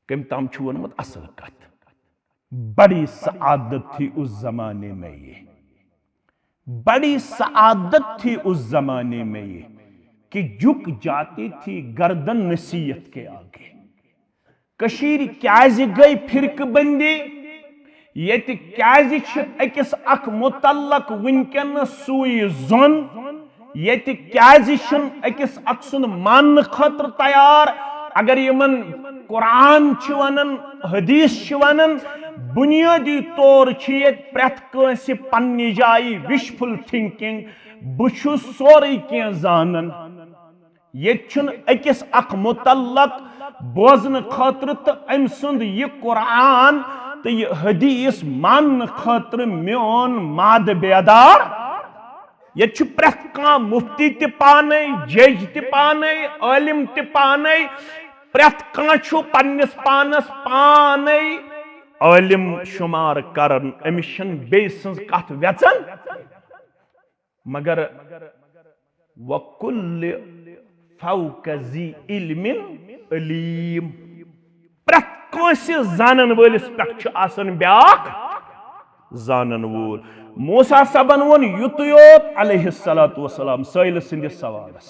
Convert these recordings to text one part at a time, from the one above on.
कम ताम वोनमुत असल कथ, बड़ी सआदत थी उस जमाने में ये, बड़ी सआदत थी उस जमाने में ये कि झुक जाती थी गर्दन नसीहत के आगे। कशीर क्याज गई फिरक बंदी, ये क्याज अकिस अख मुतल्लक वनकन सुई जोन, ये क्याज अकिस अख सुन मान खतर तैयार। अगर यमन कुरान वनन हदीस वनन, बुनियादी तौर प्रेथ कंस पन्नी जाई विशफुल थिंकिंग, बुछु सोरे कह जानन। ये अकिस अख मुतल्लक बोजन खतर तो अम सुंद ये कुरान तो ये हदीस मान खतर मोन माद बेदार। ये प्रेथ कह मुफ्ती ते पाने, जज ते पाने, आलिम ते पाने, प्रेथ कह पन्निस पानस पाने आलिम शुमार करन, अमिस बेस कथ वेचन। मगर वकुल्ल फौक ज़ी इल्मिन अलीम, प्रेथ कंस जानन वलिस पे आसन ब्याख जानन वोल। मूसा सबन वोन युत योत अलैहिस्सलातु वस्सलाम साइल सिंदिस सवालस।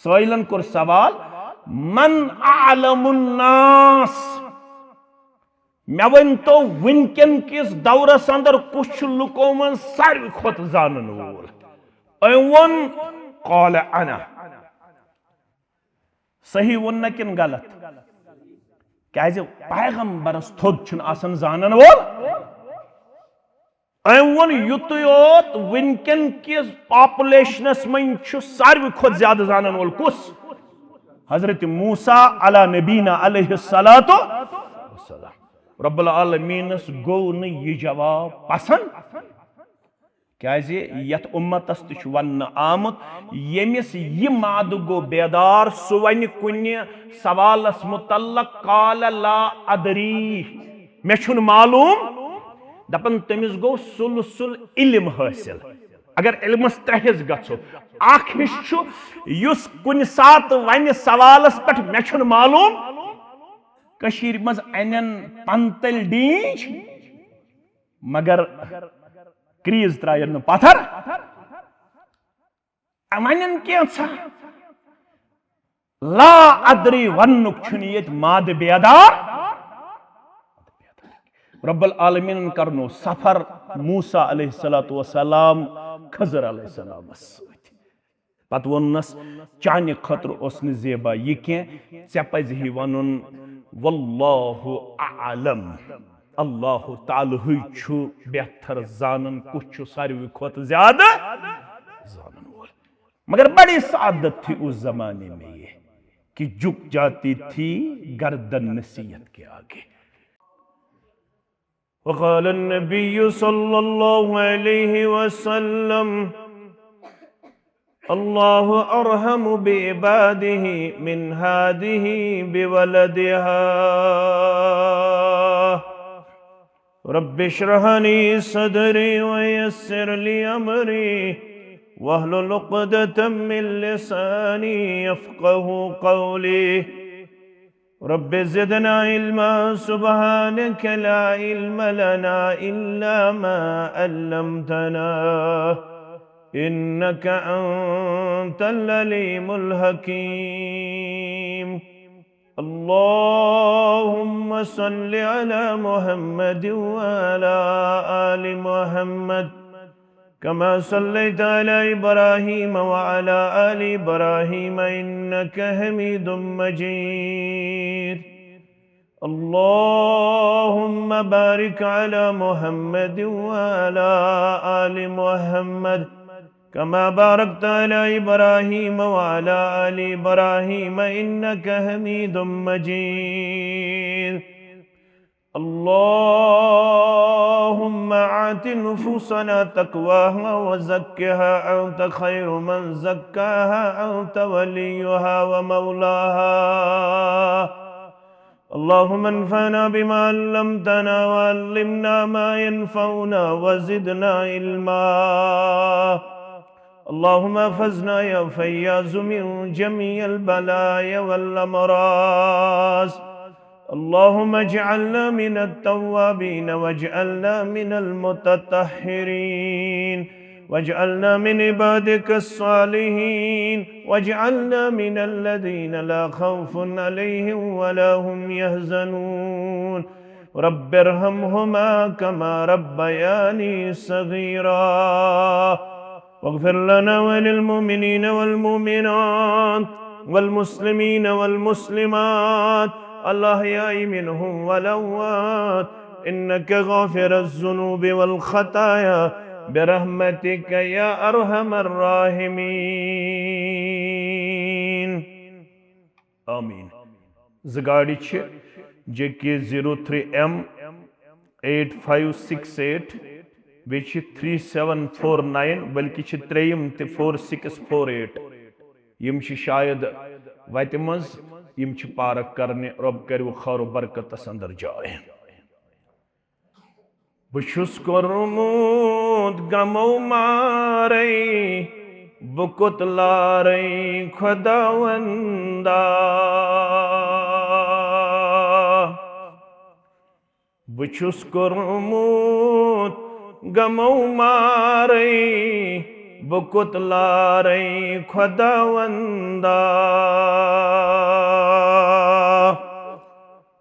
साइलन कोर सवाल, मन आलमुन नास, मे वन तो वनकन किस दौरस अंदर कुछ लुको मन सारी खोत जानन वोल। अवन कौल अना, सही वन किन गलत? क्या पैगंबरस थोद आसन जानन वोल। अवन युत योत वनकन किस पॉपुलेशनस मन सारी खोत ज्यादा जानन वोल कुस? हजरत मूसा अला नबीना अलैहिस्सलातु वस्सलाम। रब्बुल आलमीनस गो न यह जवाब पसंद, यथ उम्मतस तह वन आमुत यमिस यह माद गो बेदार सु वन कुन सवालस मुतल्लक काल ला अदरी, मे छुन मालूम, दपन तमिस गो सुल इल्म हासिल। अगर इल्मस त्रेहिस गो अख हिस कुन सात वन सवालस पे मे छुन मालूम, कशीर मज अनन पंतल डीज मगर क्रीज त्रायन पत्थर वन कैसा ला अदरी वनुक ये माद बेदार। रब्बुल आलमीन करनो सफर मूसा अलैहिस्सलातु वस्सलाम खजर अलैहिस्सलाम पत वोनस चाने खतर ओस न जेबा यह कह ऐ पजि वनुन वल्लाहु आलम, अल्लाह ताला छु बेहतर जानन कुछ सारी खोत ज्यादा जानन वोल। मगर बड़ी सादत थी उस जमाने में ये कि झुक जाती थी गर्दन नसीहत के आगे। वक़ाल नबी सल्लल्लाहु अलैहि वसल्लम अल्लाहु अरहमु बिइबादिही मिन हादिही बिवलदिहा रब्बि इश्रह ली सदरी वयस्सिर ली अमरी वहलुल उक़दतम मिन लिसानी यफ़क़हू क़ौली रब्बि ज़िदना इल्मा सुब्हानक ला इल्म लना इल्ला मा अल्लमतना इन्नक अंतल अलीमुल हकीम। अल्लाहुम्मा सल्लि अला मुहम्मद व अला आलि मुहम्मद कमा सल्लैता अला इब्राहीम व अला आलि इब्राहीम इन्नक हमीदुम मजीद। अल्लाहुम्मा बारिक अला मुहम्मद व अला आलि मुहम्मद कमा बारकता अला इब्राहीम व अला आलि इब्राहीम इन्नक हमीदुम मजीद। अल्लाहुम्मा आति नुफूसना तक़वाहा व ज़क्किहा अंत खैरु मन ज़क्काहा अंत वलियुहा व मौलाहा। अल्लाहुम्मा अन्फ़अना बिमा अल्लमतना व अल्लिमना मा यनफ़उना व ज़िदना इल्मा। अल्लाहुम्मा फ़ज़ना या फ़य्याज़ु मिन जमीअल बलाया वल अमराज़। अल्लाहुम्मा अजअलना मिनत तव्वाबीन वजअलना मिनल मुतत्तहिरीन वजअलना मिन इबादिकस सालिहीन वजअलना मिनल लज़ीना ला खौफुन अलैहिम वला हुम यहज़नून रब्बिरहमहुमा कमा रब्बयानी सगीरा वग़फिर लना वलिल मुमिनीन वल मुमिनात वल मुस्लिमीन वल मुस्लिमात अल-अहयाई मिनहुम वल अम्वात इन्नका गाफिरुज़ ज़ुनूबि वल खताया बिरहमतिका या अरहमर राहिमीन आमीन। ज़गाड़ी छ JK 03M 8568 बेच 3749 बल्कि 3 ते 4648 यम शायद वत मज यम पार्क करने रब कर खैर बरकत अंदर जाए। बुशुस कोर्मुत गमो मारे बुकुत लारे खुदावंदा बुशुस कोर्मुत गमो मारे बुकुत लारे खुदावंदा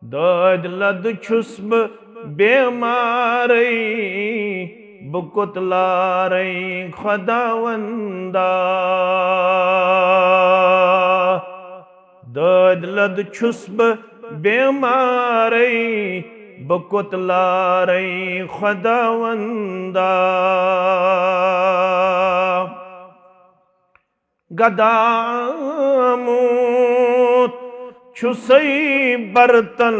दद लद छुस्ब बेमारे बुकुत लारे खुदावंदा दद लद छुस्ब बेमारे बुकुत लारे खुदावंदा गदामुत छुसई बर्तन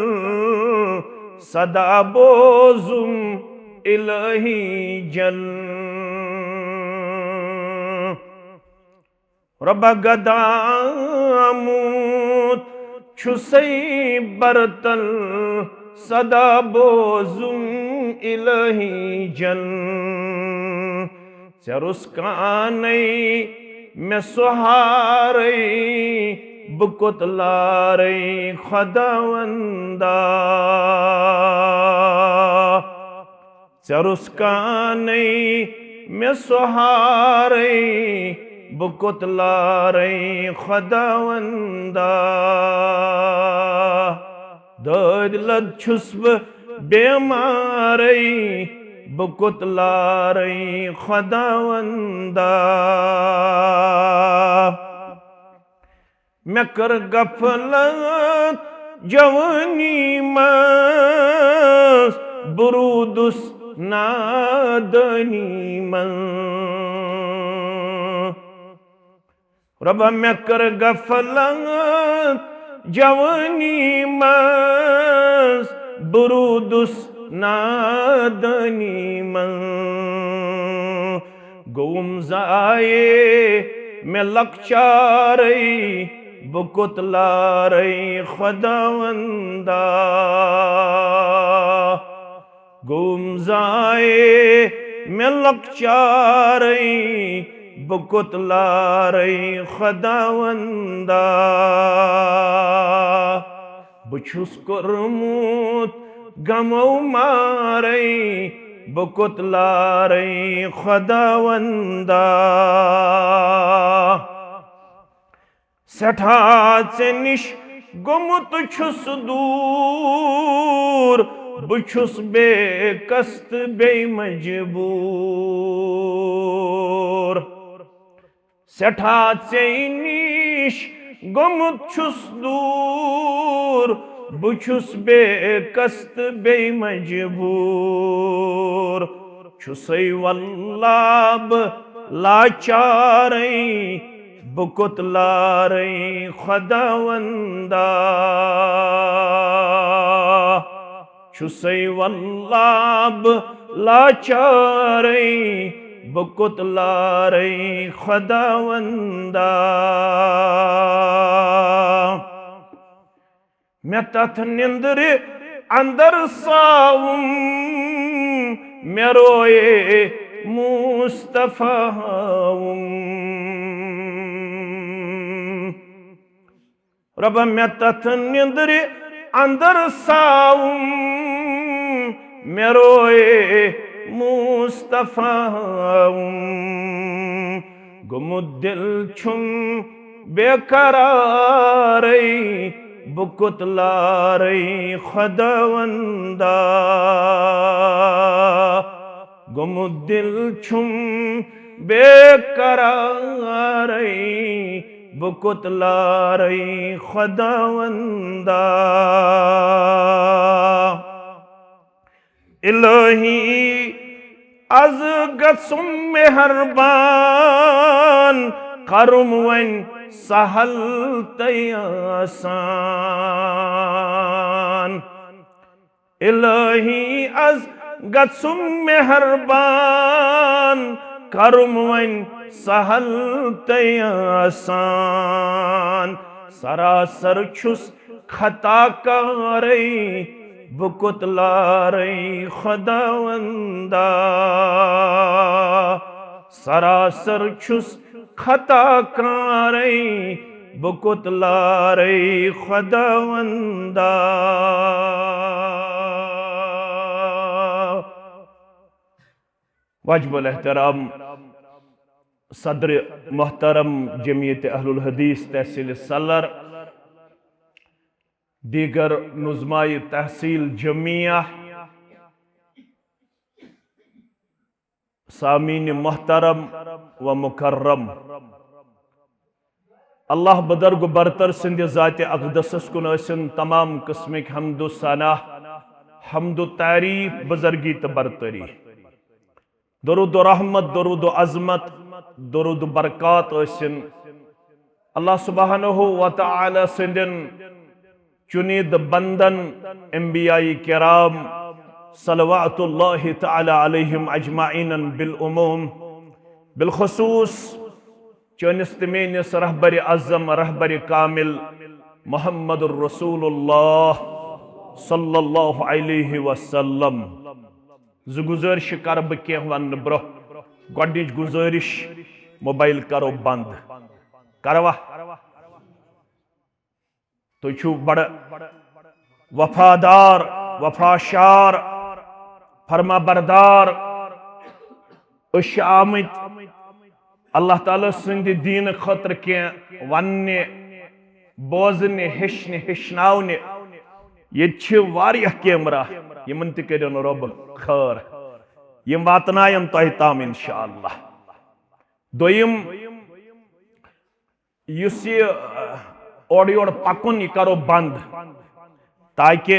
सदा बोजुम इलाही जल रब गदामुत छुसई बर्तन सदा बोजुम इलाही जल चरुस्कानई में सुहारे बुकुत लारे खुदावंदा चरुस्कानई में सुहारे बुकुत लारे खुदावंदा दद लद छुस्ब बेमारे बुकुत लारे खुदावंदा मैं कर गफलत जवानी मस बुरूदुस नादनी मन रब मैं कर गफलत जवानी मस बुरूदुस नादनी मन गुम जाए मैं लकचारे बुकुत लारे खुदावंदा गुम जाए मैं लकचारे बुकुत लारे खुदावंदा बुछुस कोर्मुत गमो मारे बुकुत लारे खुदावंदा सठा से निश गुमुत छुस दूर बुछुस बेकस्त बेमजबूर सठा से निश गुमुत छुस दूर बुछुस बेकस्त बेमजबूर छुसई वल्लाब लाचारे बुकुत लारे खुदावंदा छुसई वल्लाब लाचारे बुकुत लारे खुदावंदा मैं तथ निंदर अंदर साऊं मैं रोए मुस्तफा रब मैं तथ निंदर अंदर साऊं मैं रोए मुस्तफाऊं गुमुद दिल छुम बेकरारई बुकुतलारई खुदावंदा गुमुद दिल छुम बेकरारई बुकुतलारई खुदावंदा इलाही az getsum meherban karum wen sahal tayasan ilahi az getsum meherban karum wen sahal tayasan sarasar chus khata karei बुकुतलारई खुदावंदा सरासर छुस खता कारई बुकुतलारई खुदावंदा वाजिबुल एहतराम सदर मोहतरम जमीयत अहलुल हदीस तहसील सलर दीगर नुज़माए तहसील जमिया सामीन मोहतरम व मुकर्रम अल्लाह बदर्ग बरतर सिंध ज़ात अक़दस कुन तमाम किस्मिक हम्दु सना हम्दु तारीफ बुज़र्गी तो बरतरी दरूद रहमत दरूद अज़मत दरूद बरकात अल्लाह सुब्हानहु व तआला सिंधन चुनीद बंदन अंबियाई किराम सलवातुल्लाहि तआला अलैहिम अजमाइन बिल उमूम बिलखुसूस चनिस तमेनिस रहबर अज़म रहबर कामिल मुहम्मदुर रसूलुल्लाह सल्लल्लाहु अलैहि वसल्लम गुजारिश कर बह वन ब्रो गोडनिच गुजारिश मोबाइल करो बंद करवा तुझु बड़ वफादार वफाशार फरमा बरदार आमत अल्लाह ताला सुंद दीन खतर के वन्ने बोजने हेचने हेचनावने ये कैमरा यमन तन रब खैर यम वातनायम तह ताम इंशाअल्लाह दोयम युस ये ओर योर पकुन यह करो बंद ताकि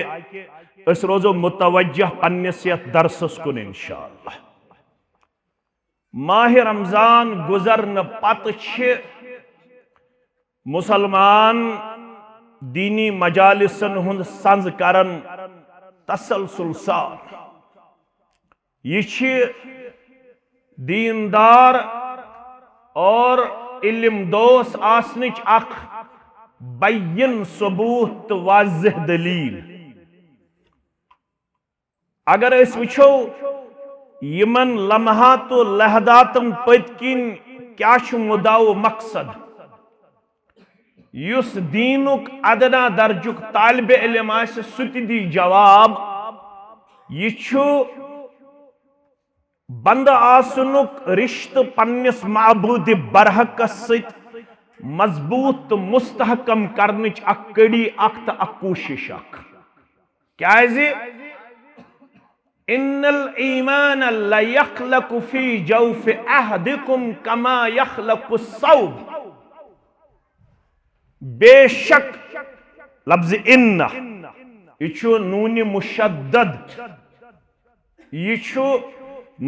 अस रोजो मुतवज्जह पन्निस यथ दरसस कुन इंशाअल्लाह माह रमजान गुजरन पत मुसलमान दीनी मजालिसन हुंद संज करन तसलसल सार यह दीनदार और इल्म दोस आसनिच अख बैन सबूत वाज़ह दलील अगर अस वुछो यमन लम्हात लहदातन पतकिन क्या मुदाव मकसद युस दीनुक अदना दर्जुक तालिब इल्म आसे सुत दी जवाब यह बंद आसनुक रिश्त पन्निस माबूद बरहकस सत मजबूत तो मुस्तहकम करनिच अख कड़ी अख तो अख कोशिश अख क्याज इन्नल ईमान ला यखलकु फी जौफ अहदिकुम कमा यखलकु सौब बेशक लफ्ज इन्ना यह नून मुशद्दद यह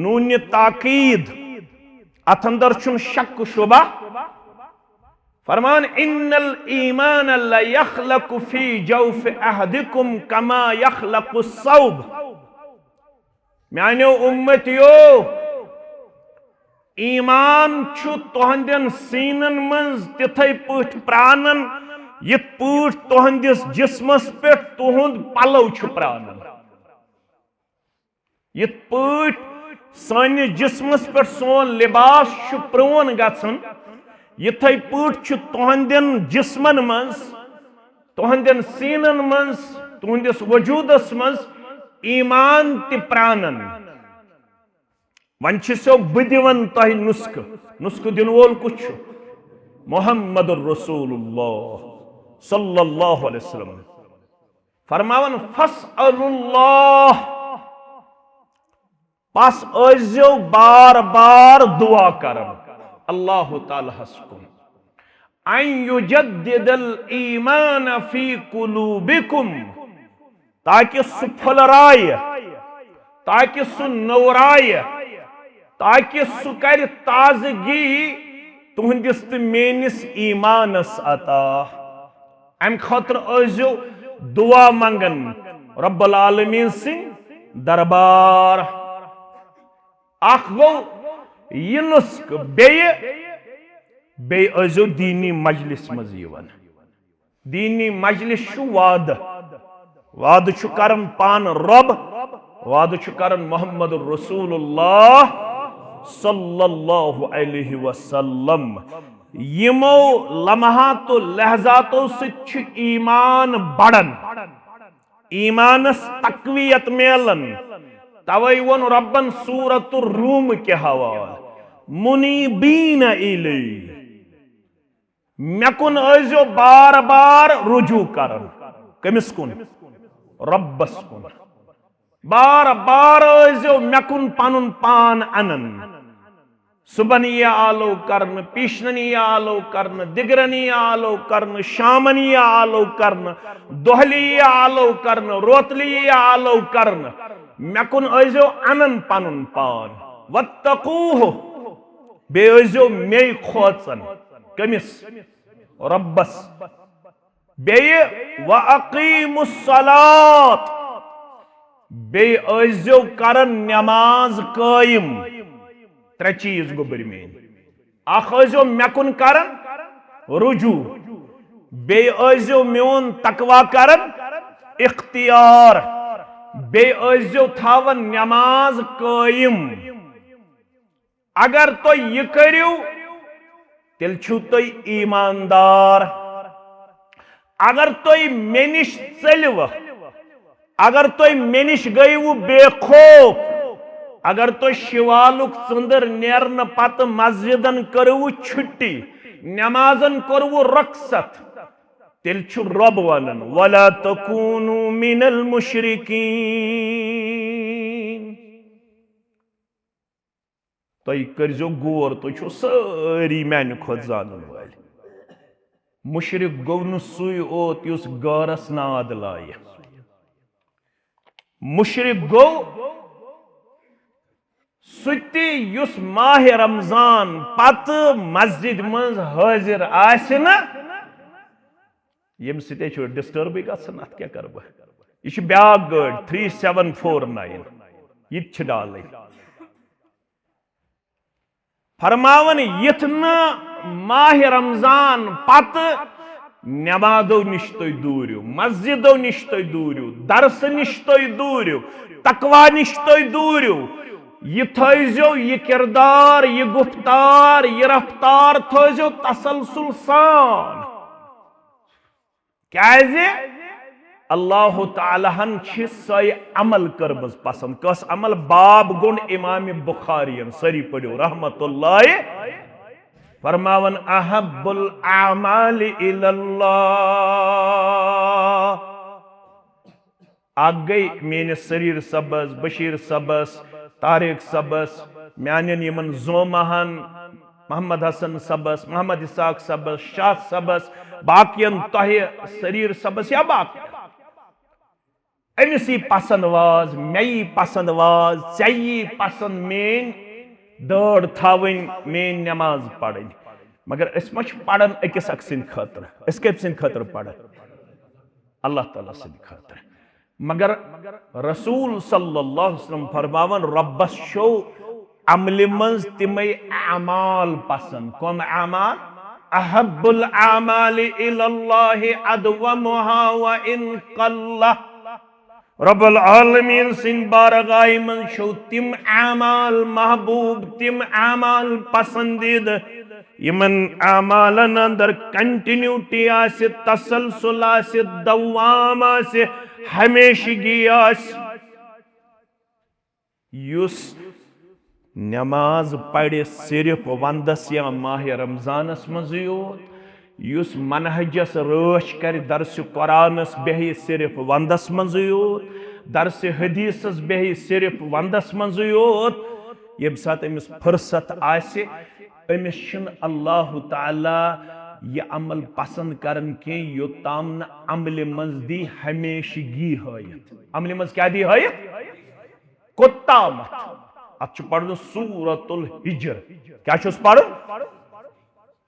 नून ताकीद अथ अंदर शक शुबा फरमान इन्नल ईमान ला यखलकु फी जौफ अहदिकुम कमा यखलकु सौब म्यानो उम्मतियो ईमान छु तोहंदन सीनन मंज तिथै पठ प्राणन यथ पठ तोहंदिस जिस्मस पे तुहुंद पलव छु प्राणन यथ पठ सानि जिस्मस पे सोन लिबास छु प्रोन गछन यथै पठ छु तोहंदन जिस्मन मंज तोहंदन सीनन मंज तुहंदिस वजूदस मज ईमान ति प्राणन वन सो बदिवन तह नुस्ख दिन वोल कुछ मोहम्मद रसूलुल्लाह सल्लल्लाहु अलैहि वसल्लम फरमावन फस्अलुल्लाह पास अजो बार बार दुआ करम अल्लाह ताला हस्कुम अन युजद्दिदल ईमान फी कुलूबिकुम ताकि सु फलराय ताकि सु नवराय ताकि सु कर ताजगी तुहंदिस तो मेनिस ईमानस अता अम खतर अजो दुआ मंगन रब्बुल आलमीन सिंह दरबार अख गो यह नुस्ख बे अजो दीनी मजलिस मज दीनी मजलिस वाद वाद करन पान रब वाद करन मोहम्मद रसूलुल्लाह सल्लल्लाहु अलैहि वसल्लम यमो लम्हातो लहजातो से ईमान बढ़न ईमानस तकवीयत मेलन तवै वन रब्बन सूरतुर रूम के हवाल मुनीबीन इलै मेकुन अजो बार बार रुजू करन कमिस कुन रब्बस कुन बार बार अजो मेकुन पनुन पान अनन सुबनिया आलो करन पीशनिया आलो करन दिगरनिया आलो करन शामनिया आलो करन दोहलिया आलो करन रोतलिया आलो करन मेकुन अजो अनन पनुन पान वत्तकूह बे अजो मे खोचन कमिस रब्बस बे व अकीमुस सलात बे अजो करन नमाज कायम त्रे चीज गो बरमेन अख अजो मेकुन करन रुजू बे अजो मोन तकवा करन इख्तियार बे अजो थावन नमाज कायम अगर तो यह करू तेल छु तो ईमानदार अगर तो मे निश चलव अगर तो मे निश गयु बेखौफ अगर तो शिवालुक चंदर नेरन पत मस्जिदन करवु छुट्टी नमाजन करवु रक्सत तेल छु रब वनन वला तकूनु मिनल मुशरिकीन तो करजो गोर तो छु सारी मैन खुद जानन वाल मुशरिक गो न सुई ओत युस गारस नाद लाय मुशरिक गो सुती युस माह रमजान पत मस्जिद मज हाजिर आसन यम सते छु डिस्टर्ब गसन अत क्या कर बह यह ब्याक गाड़ 3749 यह डाल फरमावन यथ न माह रमजान पत नमाजो निश तो दूरियो मस्जिदो निश तो दूरियो दरस निश तो दूरियो तकवा निश तो दूरियो यह थो यह किरदार यह गुफ्तार यह रफ्तार थो तसलसल सान क्या अल्लाह तालाहन सै अमल करमज पसंद कस अमल बाब गुण इमाम बुखारियन सरी पढ़ो रहमतुल्लाह फरमावन अहब्बुल आमालि इलल्लाह आग गई मेन सरीर सबस बशीर सबस तारिक सबस म्यान यमन जोमहन मोहम्मद हसन सबस मोहम्मद इसाक सबस शाह सबस बाकियन तहे सरीर सबस या बाकी अमिस पसंद वाज मई पसंद वाज चई पसंद मेन दौड़ थावन मेन नमाज पढ़न मगर पढ़न अकिस अख सद खतर कम सद खतर पढ़न अल्लाह ताला सद खतर मगर रसूल सल्लल्लाहु अलैहि वसल्लम फरमावन रब्बस शो अमल मज तिमय अमाल पसंद कम अमाल अहब्बुल आमालि इलल्लाहि अदवमुहा व इन कल्ला रब्बुल आलमीन सिन बारगाह मन शो तिम अमाल महबूब तिम अमाल पसंदीद यमन आमालन अंदर कंटिन्यूटी आसे, तसलसल आसे, दवाम आसे, हमेशगी आसे। युस नमाज पढ़े सिर्फ वंदस या माह रमजानस मज योत, युस मनहजस रश कर दरस कुरानस बेह सिर्फ वंदस मज योत, दरस हदीसस बेह सिर्फ वंदस मज योत। यम सात अमिस फुर्सत आसे, अमिस छन अल्लाह ताला यह अमल पसंद करन के योताम न अमल मज दी हमेशगी हयत। अमल मज क्या दी हयत? कोत्तामत। अत पढ़ सूरतुल हिज्र। क्या पढ़?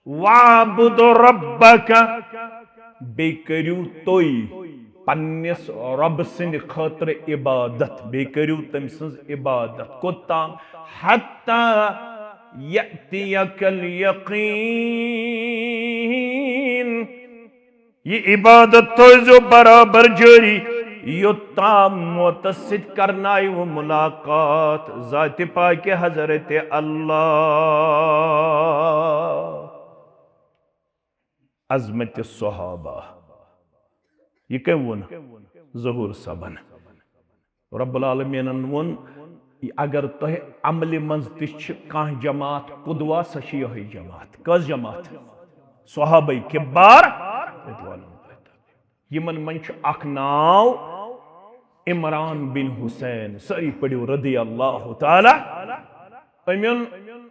वाबुद रब्बक, बे करियो तोय पन्निस रब सिंद खतर इबादत, बे करियो तम सिंज इबादत। कोत्ताम? हत्ता यअतियकल यकीन। ये इबादत तो जो बराबर जारी योताम मौत सिद्ध करना वो मुलाकात ज़ात पाक हज़रत अल्लाह। अज़मत सहाबा ये क्या वोन ज़हूर सबन रब्बुल आलमीन वोन अगर तुह अमल मज कह जमात कुदवा सह यही जमात। कस जमात? सहाबाई किबार। यमन मन अख नाव इमरान बिन हुसैन। सारी पढ़ो रदी अल्लाह ताला। अमिन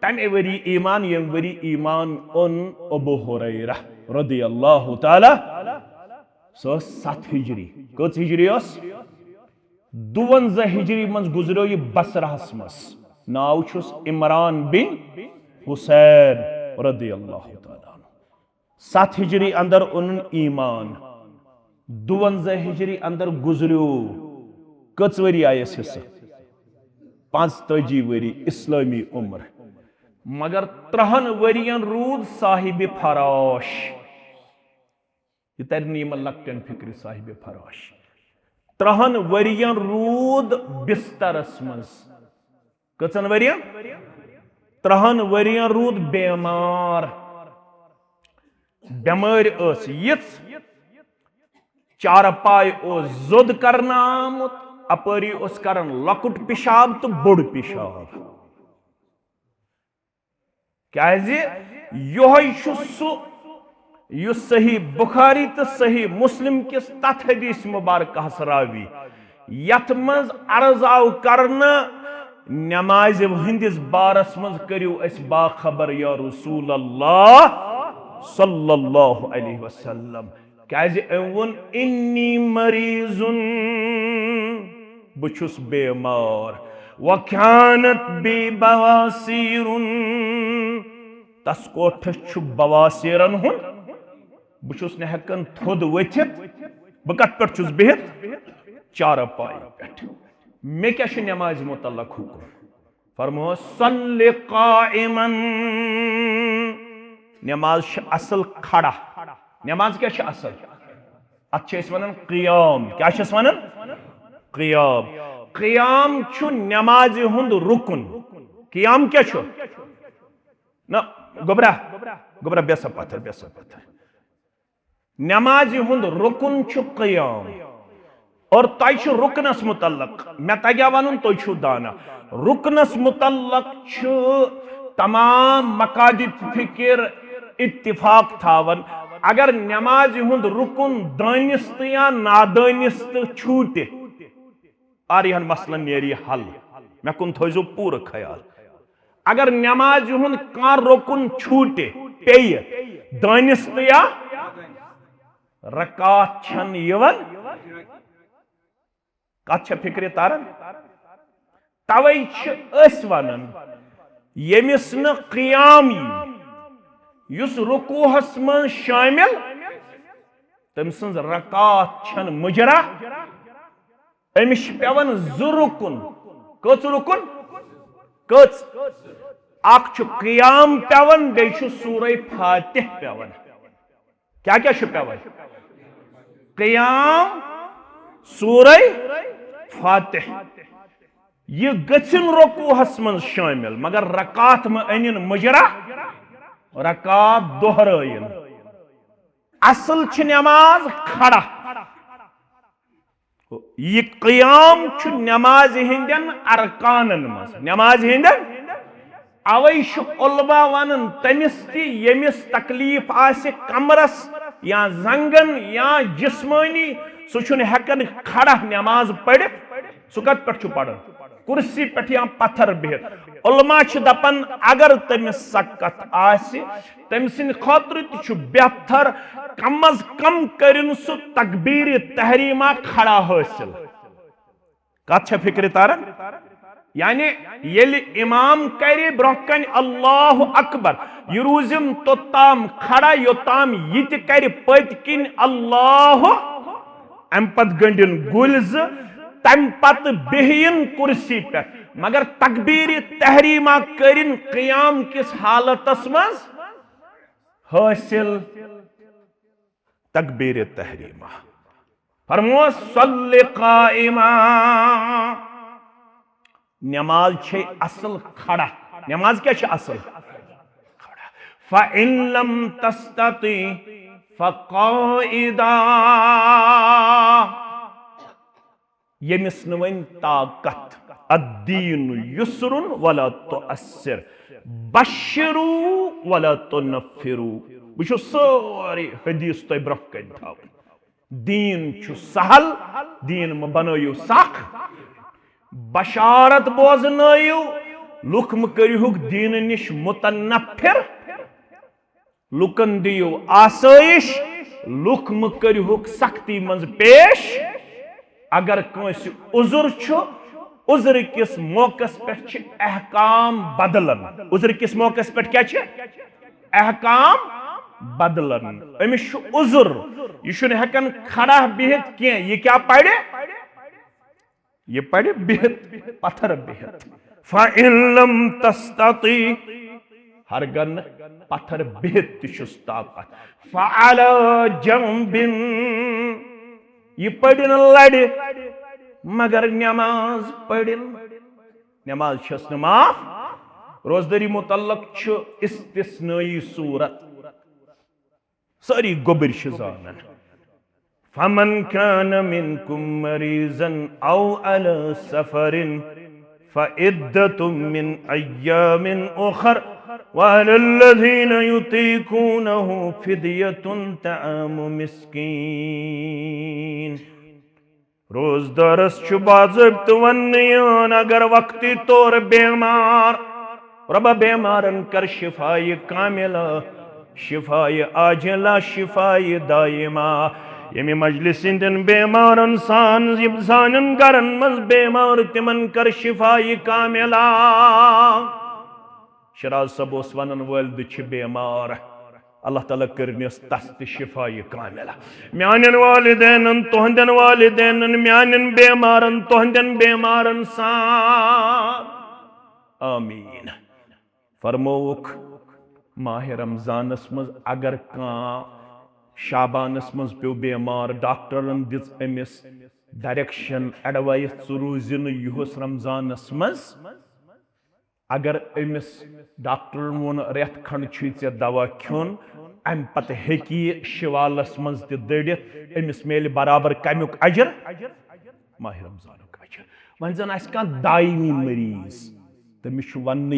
तमे वरी ईमान यम वरी ईमान ओन अबू हुरैरा रदी अल्लाह ताला। 7 हिजरी। कस हिजरी? 52 हिजरी मज गुजरो यह बसराहस मज। नाव छुस इमरान बिन हुसैन रदी अल्लाह ताला। 7 हिजरी अंदर उन ईमान, 52 हिजरी अंदर गुजरो कच वरी आयस हिस्सा? 45 वरी इस्लामी उम्र। मगर 3 वरियन रूद साहिब फराश। यह तरनीम लक्टन फिक्र साहिब फराश। 3 वरियन रूद बिस्तरस मज। कचन वरियन? 3 वरियन रूद बेमार। बेमार यिस चारपाई जोद करना आमुत, अपरी करन लकुट पिशाब तो बोड़ पिशाब। क्या यह सही बुखारी तो सही मुस्लिम किस तथ हदीस मुबारक रावी यथ मज अर्ज आव करना नमाज हंदिस बारस मज करियो अस बाखबर या रसूल अल्लाह सल्लल्लाहु अलैहि वसल्लम। क्या वोन इन्नी मरीजुन, बुछुस बेमार, वखानत बे बवासीरुन, तस कोठस छु बवासीरन हुन, बुछुस न हेकन थोद वथित, बह कत पे छुस बिहित? चारपाई पे। मे क्या नमाज मुतल्लक हुकुम? फरमो सल्लि काइमन। नमाज असल खड़ा। नमाज क्या असल? अत वन क़ियाम। क्या वन? क़ियाम। क़ियाम छु नमाज हुंद रुकन। क़ियाम क्या छु? न गोबरा गोबरा बेसा पत्थर बेसा पत्थर। नमाज हुंद रुकन छु क़ियाम। और तय छु रुकनस मुतल्लक मैं तग्या वन तुम छु दाना। रुकनस मुतल्लक छु तमाम मकादिद फिक्र इत्तिफाक थावन। अगर नमाज हुंद रुकन दानिस्त या नादानिस्त छूटे आरिहन मसलन नेरी हल। मैं कुन थो पूरा ख्याल। अगर नमाज हुंद कां रुकन छूटे पे दानिस्त या रकात छन यवन कत फिक्र तारन। तवै वन यमिस न क़ियाम युस रुकूहस मन शामिल तम सन्ज रकात छन मुजरा। अमिश पेवन जु रुकन। कच रुकन? कच? अख छु क़ियाम पेवन, बे छु सूरह फातिह पेवन। क्या क्या छु पेवन? क़ियाम, सूरह फातिह। यह गसिन रुकूहस मन शामिल, मगर रकात में अनिन मुजरा रकात दोहराइन। असल छ नमाज खड़ा। ये क़याम छ नमाज हिंदन अरकानन मज, नमाज हिंदन। अवै उलमा वन तमिस यमिस तकलीफ आसे कमरस या जंगन या जिस्मानी सह हेकन खड़ा नमाज पढ़ित, सह कत पे पढ़न कुर्सी पे या पत्थर बिहित। उलमा दपन अगर तमिस सकत आसे तम सिंद खतर बेहतर कम अज कम करिन सह तकबीर तहरीमा खड़ा हासिल। कत फिक्र तारन? यानी येल इमाम करे ब्रोकन अल्लाह अकबर यह रूजिम तोताम खड़ा योताम यह कर पतकिन अल्लाह अम पत गंडिन गुलज तम पत बेहिन कुर्सी पे, मगर तकबीर तहरीमा करिन क़याम किस हालतस मज हासिल तकबीर तहरीमा। फरमो सल्लि क़ाइमा, नमाज छे असल खड़ा। नमाज क्या छे असल खड़ा। फ़इन लम तस्तति फ़क़ाइदा, यमिस वन ताकत अद्दीन युस्रुन वला तुअस्सिर बश्शिरू वला तुनफ्फिरू। बो सारी हदीस तुह ब्रोह कन थावन। दीन छु सहल, दीन म बनयु सख। बशारत बोजनयु, लुक म करिहुक दीन निश मुतनफ्फिर। लुकन दियो आसाइश, लुक म करिहुक सख्ती मंज पेश। अगर कंस उजुर छु, उजुर किस मौकस पे छ अहकाम बदलन। उजुर किस मौकस पे क्या छ? अहकाम बदलन। अमिस छु उजुर, यह हेकन खड़ा बिहित क्या। ये क्या पढ़े? ये पढ़े बिहित, पत्थर बिहित। फ़इन लम तस्तति, हरगन पत्थर बिहित तिशुस ताकत। फ़अला जंबिन, ये पढ़िन लड़े मगर नमाज पढ़िन। नमाज छस न माफ। रोजदरी मुतल्लक छु इस्तिस्नाई सूरत, सारी गोबर जान। फमन कान मिनकुम मरीज़न औ अला सफरिन फ़इद्दतुम मिन अय्यामिन उखर वअलल्लज़ीन युतीकूनहु फ़िद्यतुन तआमु मिस्कीन। रोजदारस छु बाज़ाब्त वन्नियान अगर वक्ती तौर बेमार, रब बेमारन कर शिफाए कामिला, शिफाए आजिला, शिफाए दायिमा। यमि मजलिस दिन बेमारन सानन गरन मज बेमार तिमन कर शिफाए कामिला। शराज सब वनन वालिद छ बेमार, अल्लाह ताला करनिस तस त शिफाए कामिला। म्यानन वालिदैन तुहंदन वालिदैन म्यानन बेमारन तुहंदन बेमारन सान आमीन। फरमोक माह रमजानस मज अगर शाबानस मज पे बेमार, डॉक्टरन दिस अमिस डायरेक्शन एडवाइस रूजिन युस रमजानस मज। अगर अमिस डॉक्टरन वोन रेत खंड छे दवा खोन, अम पत हेकी शिवालस मज त दड़ित, अमिस मेल बराबर कमुक अजर, माह रमजानुक अजर। वन जन आस कहां दायमी मरीज, तमिस वन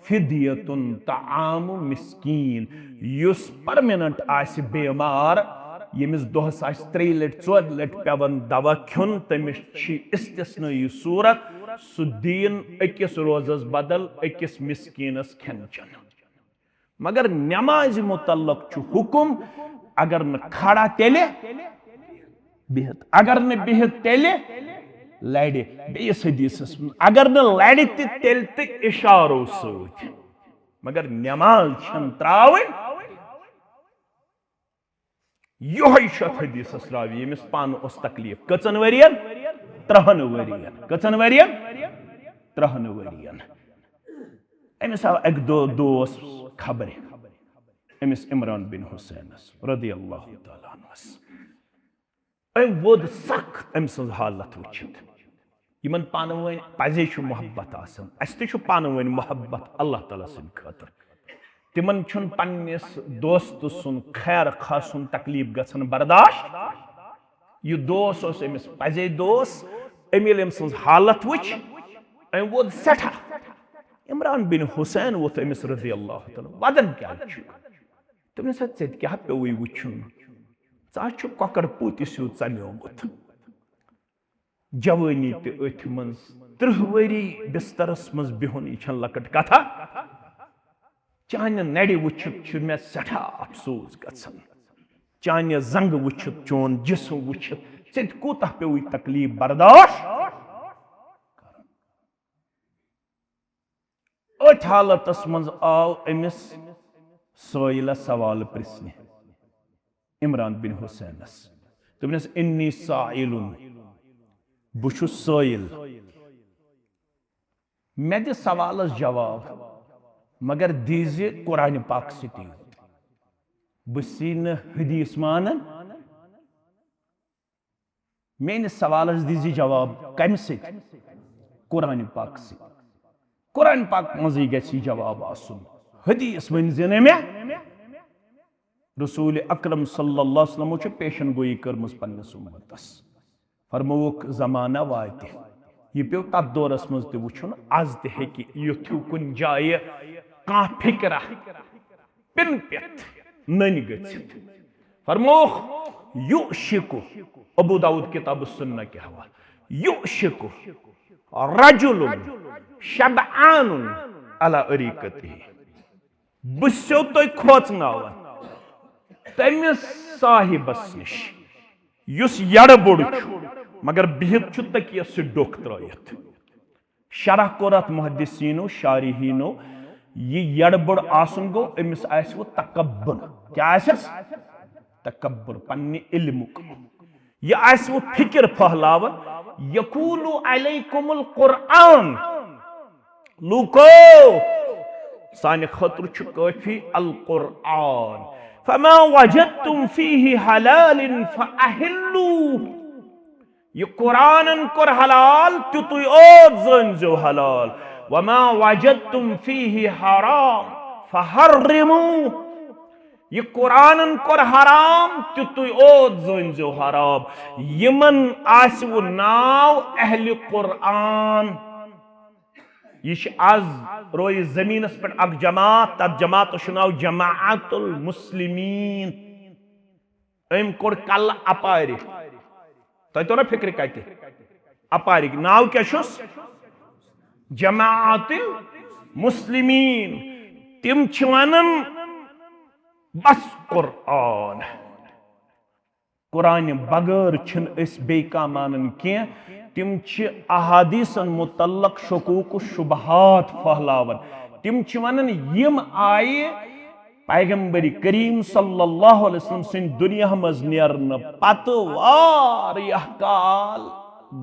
फिदियतुन तआमु मिस्कीन, युस परमानेंट आसि बेमार, यमिस दोहस आसि 3 लट 4 लट पेवन दवा खोन, तमिस छी इस्तिस्नाई सूरत सु दीन अकिस रोजस बदल अकिस मिस्कीनस खेन चन। मगर नमाज मुतल्लक छु हुकुम, अगर न खड़ा तेले बिहित, अगर न बिहित तेले लड़े। बेस हदीसस अगर न लड़े तेल त इशारो सत, मगर नमाज छन त्रावन। योहै शत हदीसस रावी यमिस पान उस तकलीफ कचन वरियन 3 वरियन, कचन वरियन 3 वरियन। अमिस आव एक दोस खबर अमिस इमरान बिन हुसैनस रदियल्लाहु तआला अन्हुस। अम वोद सख अम सज हालत वुचित। यमन पानवन पजे मोहब्बत आसन, अस त पानवन मोहब्बत अल्लाह ताला सिंद खातर। तिमन छुन पन्निस दोस्त सुन खैर खासुन तकलीफ गसन बर्दाश्त यह दोस ओस अमिस पजे दोस अमिल अम सज हालत वुच अम वोत सठा इमरान बिन हुसैन वोत अमिस रज़ी अल्लाह तआला वदन क्या तमिस क्या पे वुचुन चा ककर पूतिस यूत चम्योमुत जवानी ते अथ मज 30 वरी बिस्तरस मज बिहुन यह लकट कथा चान नड़ वुचित मे सठा अफसोस गसन चान जंग वुचित चोन जिस्म वुचित ऐ कूत पे तकलीफ बर्दाश्त अथ हालतस मज आव अमिस सोइला सवाल पृश्न इमरान बिन हुसैनस दोपनस इन्नी साइलुन बुशुस सोइल मे दि सवालस जवाब मगर दीज कुरान पाक सती बसी न हदीस मानन मेनिस सवालस दीज जवाब कम सत कुरान पाक सत कुरान पाक मजी गसी जवाब आसुन हदीस वन मे रसूल अकरम सल्लल्लाहु अलैहि वसल्लम पेशन गोई कर्मस पन्नस उम्मतस फरमोक जमाना वात यह पे तथ दौरस मज त वुचुन आज त युथु कुन जाय कह फिक्रा पिन पेत नन गथित फरमोक युशिकु अबू दाऊद किताब सुन्ना के हवाले युशिकु रजुलुन शबआनुन अला अरीकतिही बसो तो खोचनावन तमिस साहिबस निश युस यड़बुड़ मगर बिहित तकियस डोख त्रयित शरह कोरत मुहद्दिसीनो शारिहीनो यह यड़बुड़ आसन गो अमिस आस वो तकब्बुर क्या आसस तकब्बुर पन्ने इल्मुक यह आस वो फिक्र फहलावन यकूलु अलैकुमुल कुरआन लूको साने खतर छु काफी अल कुरआन फमा वजदतुम फीही हलालिन फअहिल्लू ये कुरानन कर हलाल तुतुय ओद जंजो हलाल वमा वजदतुम फीही हराम फहर्रिमू ये कुरानन कर हराम तुतुय ओद जंजो हराम यमन आसव नाव अहले कुरान यह आज रोय जमीनस पे अक जमात तथ जमात नाव जमाअतुल मुस्लिमीन अम कोर कल अपारि तुम तो ना फिक्र कत अपारि नाव क्या जमाअतुल मुस्लिमीन तिम वनन बस कुरान कुरान बगैर बे मानन क्या तिम अहादीसन मुतल्लक शकूक शुबहात फहलावन तिम वनन यम आये पैगंबरी करीम सल्लल्लाहु अलैहि वसल्लम सिन दुनिया मज नेरन पत वारियह काल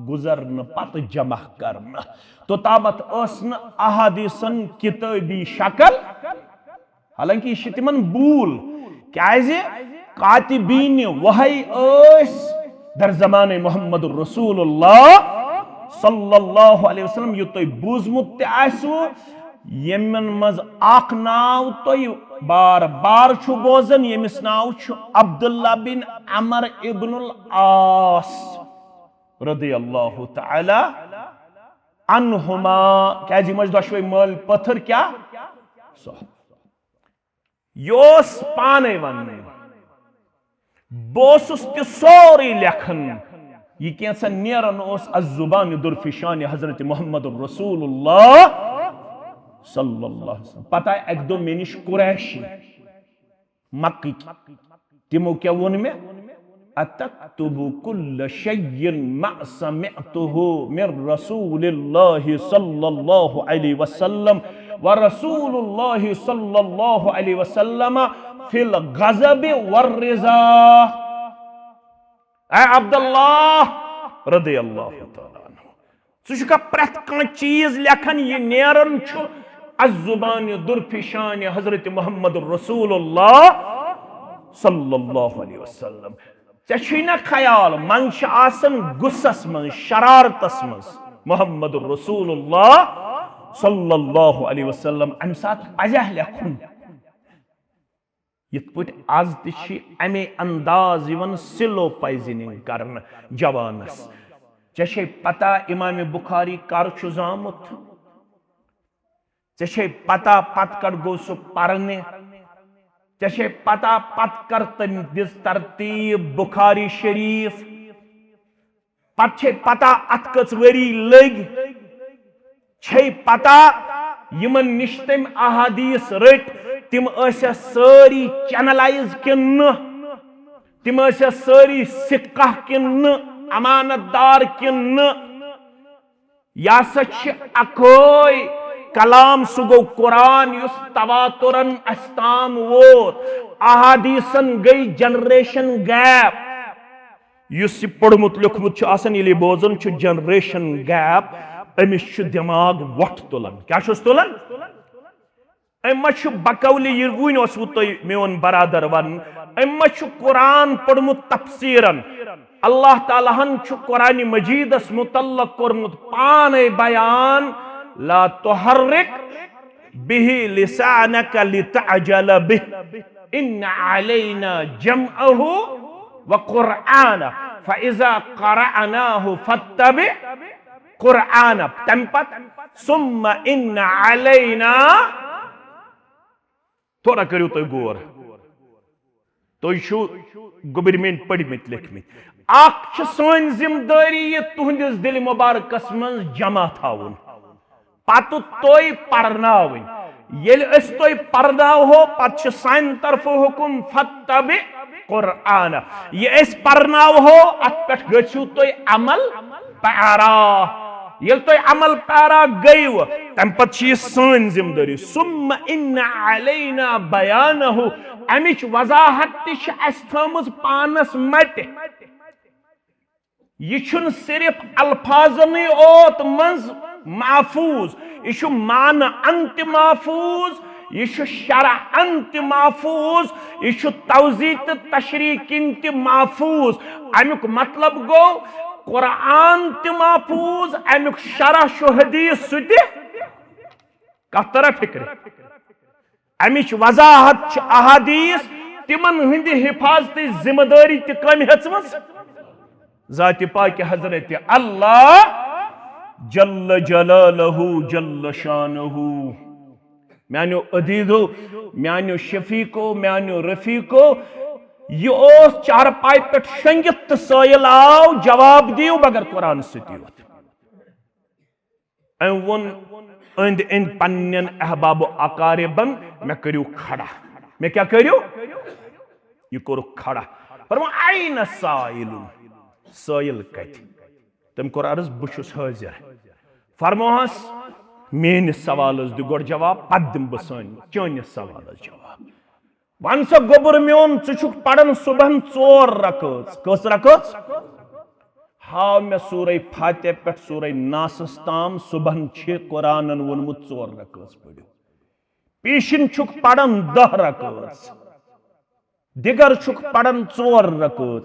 गुजरन पत जमा करन तो तामत न अहादीसन किताबी शक्ल हालांकि यह तिमन बूल क्या कातिबीन वही दर जमाने मोहम्मद रसूलुल्लाह सल्लल्लाहु अलैहि वसल्लम यु तुम बूजमुत यमन मज अख नाव तुम बार बार बोजन यमिस नाव अब्दुल्ला बिन अमर इब्नुल आस रदियल्लाहु तआला अन्हुमा क्या मज दशवे मल पत्थर क्या योस पाने वन बोसुस ते सोरी लेखन यह कैसा नेरन अज़ुबान दुरफिशान हजरत मोहम्मद रसूलुल्लाह सल्लल्लाहु अलैहि वसल्लम पता है एक दो मेनिश कुरैशी मक्की तिमो क्या वोन में अतक्तुबु कुल्ल शय्इन मा समिअतुहु मिर रसूलिल्लाह सल्लल्लाहु अलैहि वसल्लम व रसूलुल्लाह सल्लल्लाहु अलैहि वसल्लम फिल गज़ब वर्रिज़ा ऐ अब्दुल्लाह रदियल्लाहु तआला अन्हु सुका प्रत कन चीज लेखन ये नेरन छु अज़ुबान दुरफिशान हजरत मोहम्मद रसूलुल्लाह सल्लल्लाहु अलैहि वसल्लम चशीना ख्याल मन आसन गुस्सस मन शरारतस मन मोहम्मद रसूलुल्लाह सल्लल्लाहु अलैहि वसल्लम अम सात पजह लेखुन यिथ पट आज ति अमे अंदाज यवन सिलो पाइजनिंग करन जवानस ऐ पता इमाम बुखारी कर जामुत ऐ पता पत कट गो सह परने ऐ पता पत कर तम दिस तरतीब बुखारी शरीफ पत पता अत कच वरी लग पता यमन निश तम अहादीस रट तिम सारी चैनलाइज किन तिम सारी सिक्का किन अमानतदार किन अकोय कलाम सु गो कुरान युस तवातुरन अस्ताम वोत अहादीसन गई जनरेशन गैप युस पढ़मुत लिखमुत ये बोजन जनरेशन गैप अमिस दिमाग वट तुलन क्या तुलन अम बकौली ये वन मोन बरादर वन अम कुरान पढ़मुत तफसीरन अल्लाह तालाहन कुरान मजीदस मुतल्लक कोरमुत पाने बयान ला तुहर्रिक बिहि लिसानक लितअजल बिह इन्न अलैना जमअहु व कुरआना फइज़ा क़रअनाहु फत्तबि कुरआना तंपत सुम्मा इन्न अलैना थोड़ा करू तो गौर तो गुबरमेन पढ़मित लिखमित सन जिम्मेदारी ये तुहंदिस दिल मुबारकस मं जमा थावन पत तुय पर्नावन येल तुय पर्नावो पत सान तरफ हुकुम फत्तबि कुरआन ये पर्नावो अत पे गु तुय अमल पैरा येल तुय अमल पैरा गयु तम पत सन जिम्मेदारी सुम्मा इन्न अलैना बयानहु अमिच वजाहत तमज पानस मट यह सिर्फ अल्फाजन ओत मज महफूज यह मान अंत महफूज यह शरा अंत महफूज यह तवजी तो तशरी किन त महफूज अमुक मतलब गो कुरान त महफूज अमुक शरा हदीस सह कत तरह फिक्र अमिच वजाहत अहादीस तिमन हंद हिफाजत जिम्मेदारी त कम हेचमस ज़ात पाक हजरत अल्लाह जल्ल जलालहु जल्ल शानहु म्यानो अदीदो म्यानो शफीको म्यानो रफीको यह चारपाई पे शंगित सायल आव जवाब दियो बगर कुरान सत वन अंद अंद पन्न अहबाब अकारिबन मे करू खड़ा मे क्या करू यह कोर खड़ा फरमा आइन साइल साइल कत तम कोर अर्ज बुशुस हाजिर फरमोहस मेनिस सवालस दि गोड़ जवाब पत दिम बह चनिस सवालस जवाब वन सा गोबर मोन चुक पढ़न सुबह 4 रकअत कस रकअत हाव मे सूरह फातिहा पे सूरह नासस ताम सुबह कुरानन वोनमुत 4 रकअत पढ़ो पीशिन छुक पढ़न 10 रकअत दिगर छुक पढ़न 4 रकअत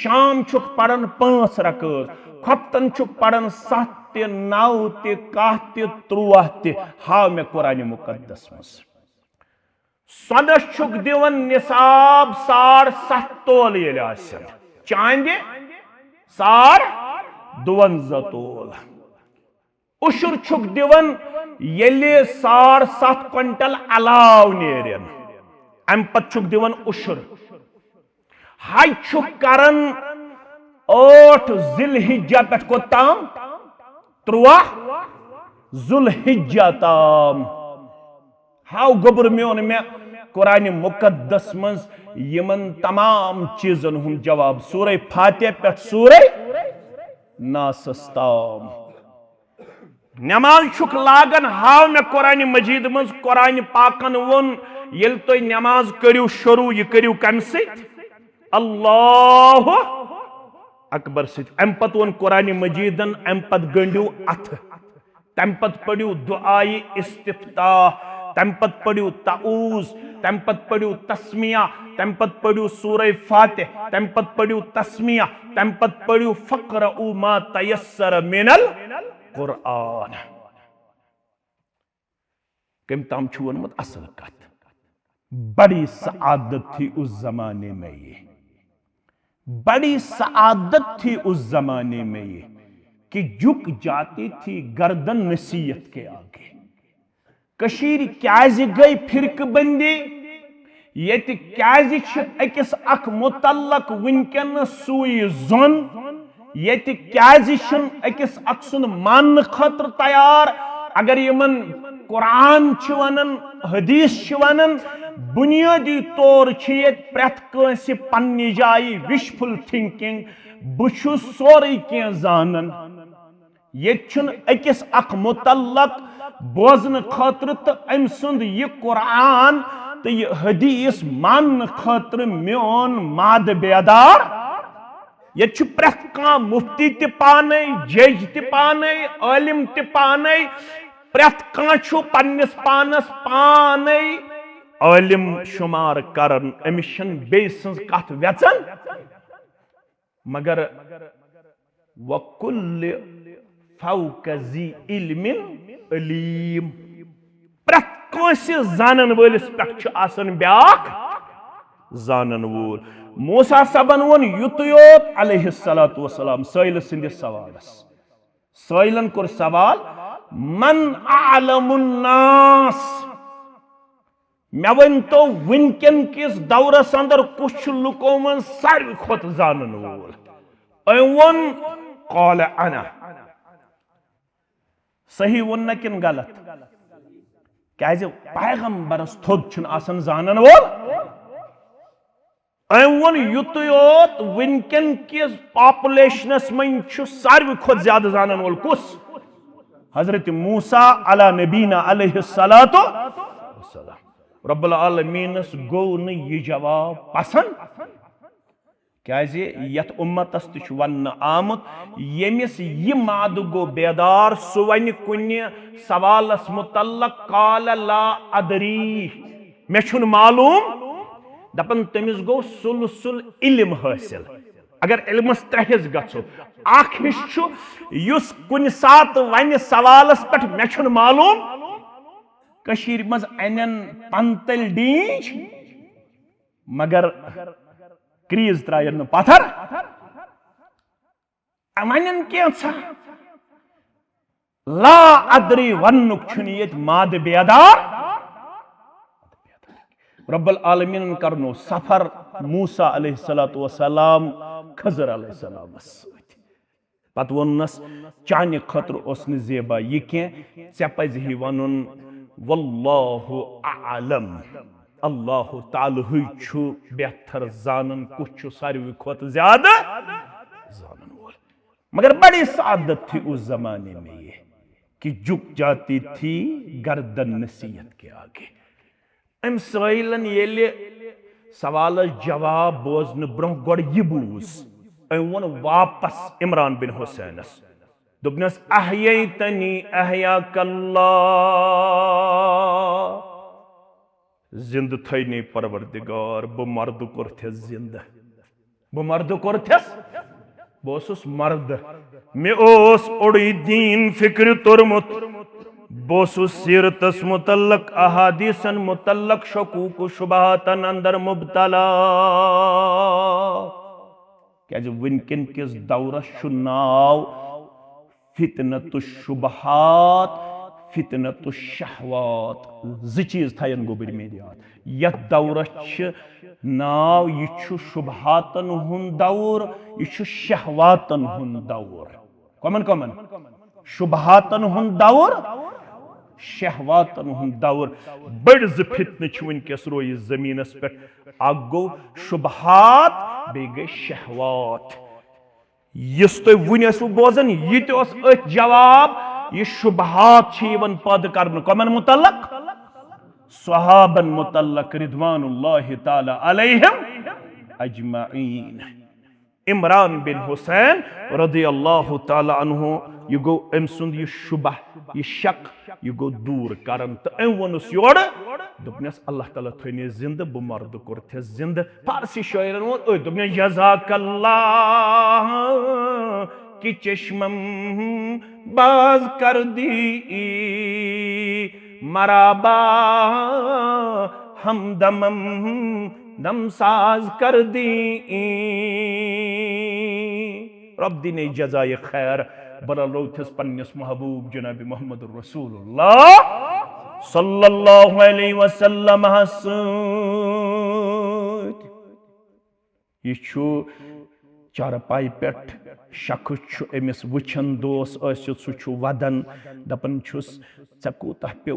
शाम छुक पढ़न 5 रकअत खपतन छुक पढ़न 7 ते 9 ते 10 ते 13 ते हाव मे कुरान मुकद्दस मस सदस छुक दिवन निसाब 7.5 तोल ये चांदे 52 तोल उशुर छुक दिवन ये 7.5 क्विंटल अलाव नेरन अम पत छुक दिवन उशुर हज छुक करन 8 जिलहिज्जा पे कोताम 13 जुलहिज्जा ताम हाउ गोबर मोन मे कुरान मुकद्दस मज यमन तमाम चीजन हुन जवाब सूरह फातिहा पे सूरह नासस ताम नमाज छुक लागन हाव मे कुरान मजीद मज कुरान पाकन वोन येल तोय नमाज करियो शुरू ये करियो कम सत अल्लाहु अकबर सत अम पत वोन कुरान मजीदन अम पत गंडियो अथ तम पत पढ़ियो दुआई इस्तिफ्ताह तम पत पढ़ियो ताऊज तम पत पढ़ियो तस्मिया तम पत पढ़ियो सूरह फातिहा तम पत पढ़ियो तस्मिया तम पत पढ़ियो फक़रउ मा तयस्सर मिनल कुरान कम ताम छु वनमुत असल कत बड़ी सआदत थी उस जमाने में ये, बड़ी सआदत थी उस जमाने में ये कि झुक जाती थी गर्दन नसीहत के आगे। कशीर क्याज गई फिरक बंदी, ये क्याज अकिस अख मुतल्लक वनकन सुई जोन, ये क्याज अकिस अख सुन मान खतर तैयार। अगर यमन कुरान वनन हदीस वनन बुनियादी तौर प्रेथ कंस पन्नी जाई विशफुल थिंकिंग, बहु सोरे कह जानन। ये अकिस अख मुतल्लक बोजन खतर तो अम सुंद ये कुरान तो ये हदीस मान खतर मोन माद बेदार। ये प्रेथ कह मुफ्ती ते पाने, जज ते पाने, आलिम ते पाने, प्रेथ कह पन्निस पानस पाने आलिम शुमार करन। अमिस बे सज कथ वेचन, मगर वकुल्ल फौक ज़ी इल्मिन अलीम, प्रेथ कंस जानन वलिस पे आसन ब्याख जानन वोल। मूसा सबन वोन युत योत अलैहिस्सलातु वस्सलाम साइल सिंदिस सवालस। साइलन कोर सवाल मन आलमुन नास, मे वन तो वनकन किस दौरस अंदर कुछ लुको मन सारी खोत जानन वोल। अवन कौल अना, सही वो न किन गलत? क्या पैगंबरस थोद आसन जानन वोल। अवन युत योत वनकन किस पॉपुलेशनस मन सारी खोत ज्यादा जानन वोल कुस? हजरत मूसा अला नबीना अलैहिस्सलातु वस्सलाम। रब्बुल आलमीनस गो न यह जवाब पसंद, क्या यथ उम्मतस वन आमुत यमिस यह माद गो बेदार सु वन कुन सवालस मुतल्लक काल ला अदरी, मे छुन मालूम, दपन तमिस गो सुल इल्म हासिल। अगर इल्मस त्रे हिस गो, अख हिस कुन सात वन सवालस पे मे छुन मालूम, कशीर मज अनन पंतल डीज मगर क्रीज त्रायन पत्थर वन कैसा ला अदरी वनुक ये माद बेदार। रब्बुल आलमीन करनो सफर मूसा अलैहिस्सलातु वस्सलाम खजर अलैहिस्सलाम सत। पत वोनस चान खतर ओस न जेबा यह कह ऐ पजि वनुन वल्लाहु आलम, अल्लाह ताला छु बेहतर जानन कुछ सारी खोत ज्यादा जानन वोल। मगर बड़ी सादत थी उस जमाने में ये कि झुक जाती थी गर्दन नसीहत के आगे। अम साइलन ये सवाल जवाब बोजन ब्रोह गोड़ यह बूज, अम वो वापस इमरान बिन हुसैनस दोपनस अहयैतनी अहयाकल्लाह, जिंद थने परवरदिगार बह मर्द कोरथस जिंद, बह मर्द कोरथस, बह मर्द, मे ओस ओड़ी दीन फिक्र तुरमुत, बह सीरतस मुतल्लक अहादीसन मुतल्लक शकूक शुबहातन अंदर मुबतला। क्या वनकन किस दौरस नाव फितनतु शुबहात फितनतु शहवात, ज चीज थयन गो बड़ में याद। यथ दौरस नाव यह शुबहातन हुंद दौर, यह शहवातन हुंद दौर। कमन कमन शुबहातन हुंद दौर, शहवातन हुंद दौर। बड़ ज फितन वनकस रोय जमीनस पे, अख गो शुबहात बे गई शहवात। यस तुम वन बोजन यह जवाब यह शुबहात पद कर कमन मुतल्लक सहाबन मुतल्लक रिदवानुल्लाहि ताला अलैहिम अजमईन। इमरान बिन हुसैन रदियल्लाहु ताला अन्हु यह गो अम सुंद यह शुबह यह शक यह गो दूर करन। तो अम वोनस योर दोपनस अल्लाह ताला थने जिंद बह मर्द कोरथस जिंद। फारसी शायरन वो दोपन जज़ाकल्लाह कि चश्मम बाज कर दी मराबा हमदमम दमसाज कर दी। रब दिने जजाए खैर बरलो थिस पन्निस महबूब जनाब मोहम्मद रसूलुल्लाह सल्लल्लाहु अलैहि वसल्लम यह चारपाई पे शख्स अमिस वुचन दोस सह वदन दपन ऐ कूत पे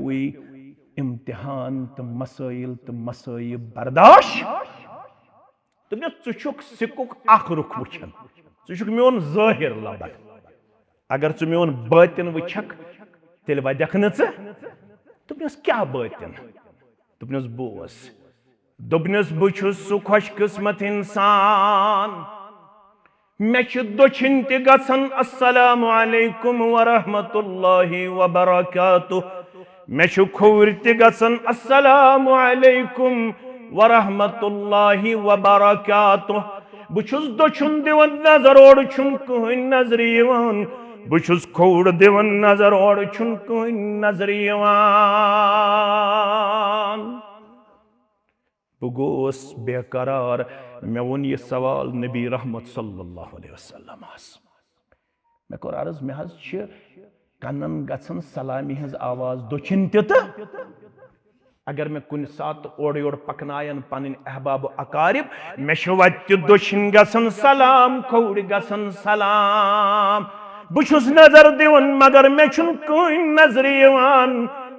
इम्तिहान तो मसाइल तो मसाइब बर्दाश्त तुक सिकुक अख रुख वुचन षुक मोन ज़ाहिर लबन अगर षु मोन बातिन वुछक तेल वदक न दोपनस क्या बातिन दोपनस बोस दोपनस बुछुस सु खुशकिस्मत इंसान मे दोछिन ते गसन अस्सलामु अलैकुम व रहमतुल्लाहि व बरकातुहु मे खोवर ते गसन अस्सलामु अलैकुम व रहमतुल्लाहि व बरकातुहु बुछुस दोछुन दिवन नजर ओड़ छुन कहीं नजर यवान बुछुस खोड़ दिवन नजर ओड़ छुन कहीं नजर यवान बगोस बेकरार मे वोन यह सवाल नबी रहमत सल्लल्लाहु अलैहि वसल्लम मे कोर अर्ज मे कनन गसन सलामी हज आवाज दोछिन तो अगर मैं कुन सात ओड़ योड़ पकनायन पन अहबाब अकारिब मे वत दोछिन गसन सलाम खोड़ गसन सलाम बुछुस नजर दिवन मगर मे कहीं नजर यवान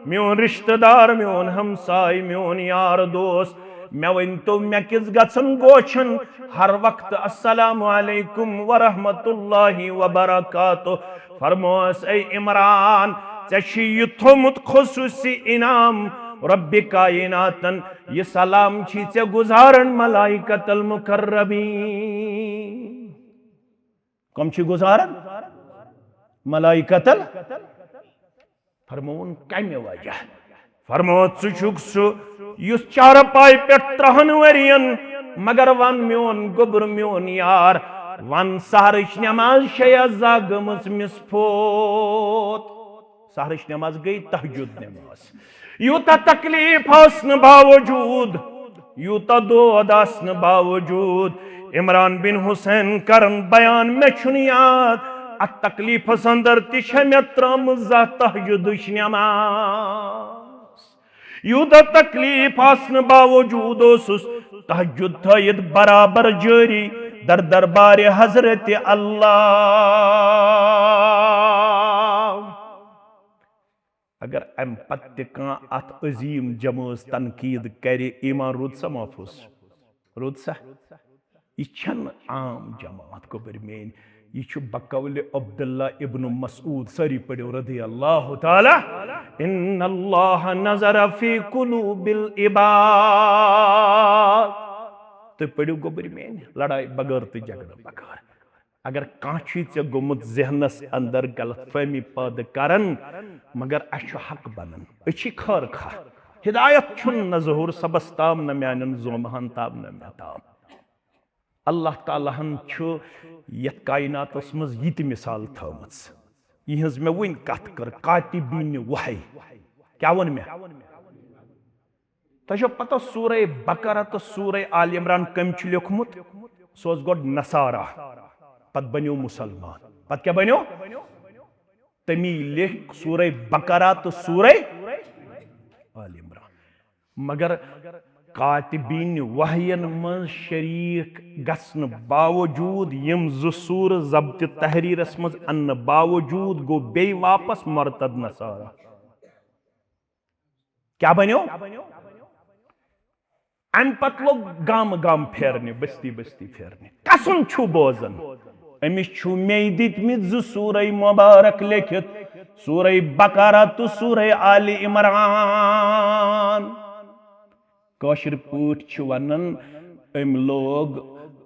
मोन रिश्तेदार मोन हमसाय मोन यार दोस्त मे वन तो मे किस गसन गोछन हर वक्त अस्सलामु अलैकुम व रहमतुल्लाहि व बरकातुहु फरमोस ऐ इमरान ऐ थोमुत खुसूसी इनाम रब्बि कायनातन यह सलाम छे गुजारन मलाइकतल मुकर्रबीन कम छे गुजारन मलाइकतल फरमोन कमे वजह फरमो चुक युस चारपाई पे 3 वरियन मगर वन मोन गोबर मोन यार वन सहरश नमाज शया जागमस मिसफोत सहरश नमाज गई तहज्जुद नमाज यूता तकलीफ आसन बावजूद यूता दोद आसन बावजूद इमरान बिन हुसैन करन बयान मे छुन याद अत तकलीफ अंदर तिश मे त्रम जा तहज्जुद नमाज यूता तकलीफ आसन बावजूद तहज्जुद थयत बराबर जारी दर दरबार हजरत अल्लाह अगर अम पत अत अजीम जमाज तनकीद करे ईमान रूद सा महफूज रूद सा यह आम जमात गोबर मेन यह बकौल अब्दुल्ला इब्न मसूद सारी पढ़ो रदी अल्लाह ताला इन्नल्लाह नज़र फी कुलूबिल इबाद तो पढ़ो गोबर मेन लड़ाई बगैर तो झगड़ा बगैर अगर कह गोमुत जहनस अंदर गलत फहमी पैदा करन मगर अश हक बनन खर खा हिदायत छुन न ज़हूर सबस ताम न म्यान जोमहन ताम न मे ताम अल्लाह तालाहन यथ कायनातस मज यत मिसाल थमच यहज मे वन कत कर कातिबीन वही क्या वन मे तुझे पता सूरह बकरा तो सूरह आल इमरान कम लिखमुत सो गोड नसारा पत बनो मुसलमान पत क्या बनो तमी लिख सूरह बकरा तो सूरह आल इमरान मगर कातिबीन वहयन मज शरीक गसन बावजूद यम ज़सूर ज़ब्त तहरीरस मज अन्न बावजूद गो बे वापस मरतद नसारा क्या बनो अम पत लोग गाम गाम फेरने बस्ती बस्ती फेरने कसुन छु बोजन अमिस छु मे दितमित ज़ सूरह मुबारक लिखित सूरह बकरा तो सूरह आल इमरान कौशर पूट वनन अम लोग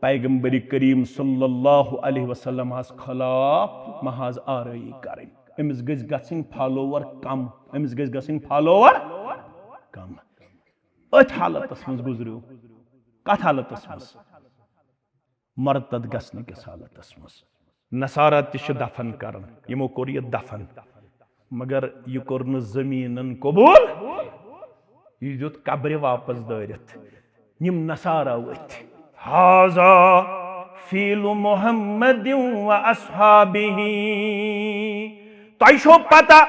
पैगंबर करीम सल्लल्लाहु अलैहि वसल्लम खिलाफ महाज आरई कर अमिस गन फॉलोवर कम अमिस गन फॉलोवर कम अथ हालतस मज गुजरो कथ हालतस मज मरतद गसन किस हालतस मज नसारा तिश दफन करन यमो कोर यह दफन मगर यह कोर न जमीनन कबूल यह दुत कब्र वापस दारित यम नसारा वथ हाजा फीलु मुहम्मद व अस्हाबिही तय छो पता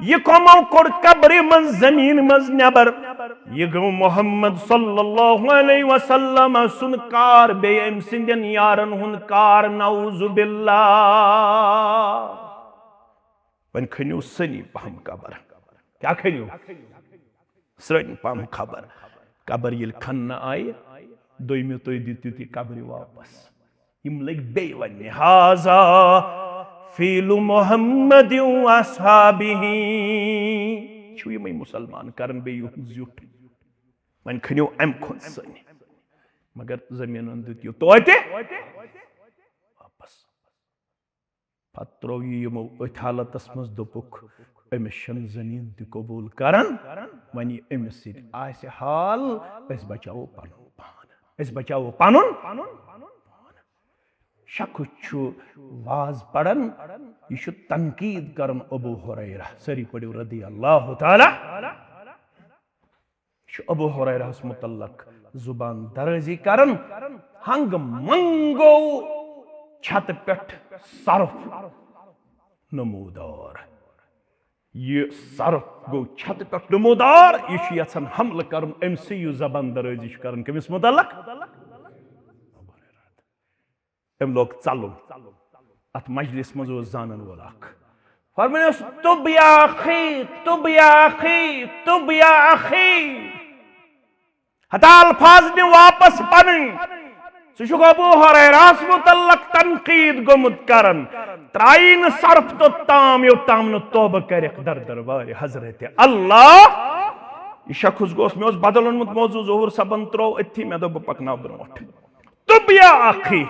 यह कमो कोर कब्र मज जमीन मज नबर यह गो मोहम्मद सल्लल्लाहु अलैहि वसल्लम सुन कार बे अम सिंदन यारन हुन कार नऊज़ु बिल्लाह वन खन्यू सनी पहम कबर क्या खन्यू सनी पहम खबर कबर ये खन आय दोयमे तो दित्ति कब्र वापस यम लग बे वन हाजा फीलु मोहम्मद व अस्हाबिही छु यमै मुसलमान करन बे युह जुट वन खन्यो अम खुद सनी मगर जमीन दित यो तोते वापस पत्रो यमो अथ हालतस मज दोपुक अमिस छन जमीन ति कबूल करन वनी अमिस सित आसे हाल अस बचाओ पनुन पान अस बचाओ पनुन शक वाज पढ़न यह तनकीद करन अबू हुरैरा सरी पढ़ो रदी अल्लाह ताला अबू हुरैरा मुतल्लक जुबान दराजी करन हंग मंगो छत पेट सर्फ नमूदार यह सर्फ गो छत पेट नमूदार यह यछन हमल करन अमसी जबान दराजी करन कमिस मुतल्लक अम लोग चलुन अत मजलिस मज जानन वोल फरमायस तुब या अखी तुब या अखी तुब या अखी हता अल्फाज ने वापस पन सह अबू हुरैरा मुतल्लक तनकीद गोमुत करन त्राइन सर्फ तो ताम योताम न तौबा करक दर दरबार हजरत अल्लाह यह शख्स गोस मे बदल ओनमुत मौजू जोहर सबन त्रो अथी मे दोब पकना ब्रोट तुब या अखी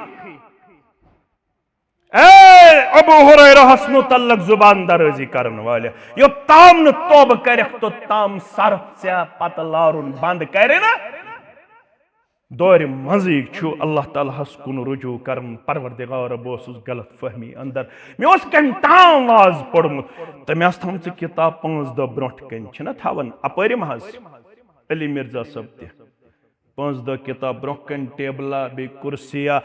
अबू हुरैरा मुतल्लक जुबान दराजी करन वाले यो ताम न तौबा करक तो ताम सर्फ से पत लारुन बंद करे ना दौर मजीक छु अल्लाह ताला हस कुन रुजू करन परवरदिगार बोस गलत फहमी अंदर मे ओस कन ताम वाज पढ़मुत त मे थम किताब 5 दो ब्रोट कन छना थावन अपरि महज अली मिर्जा सब ते 5 दो किताब ब्रोकन टेबला बे कुर्सिया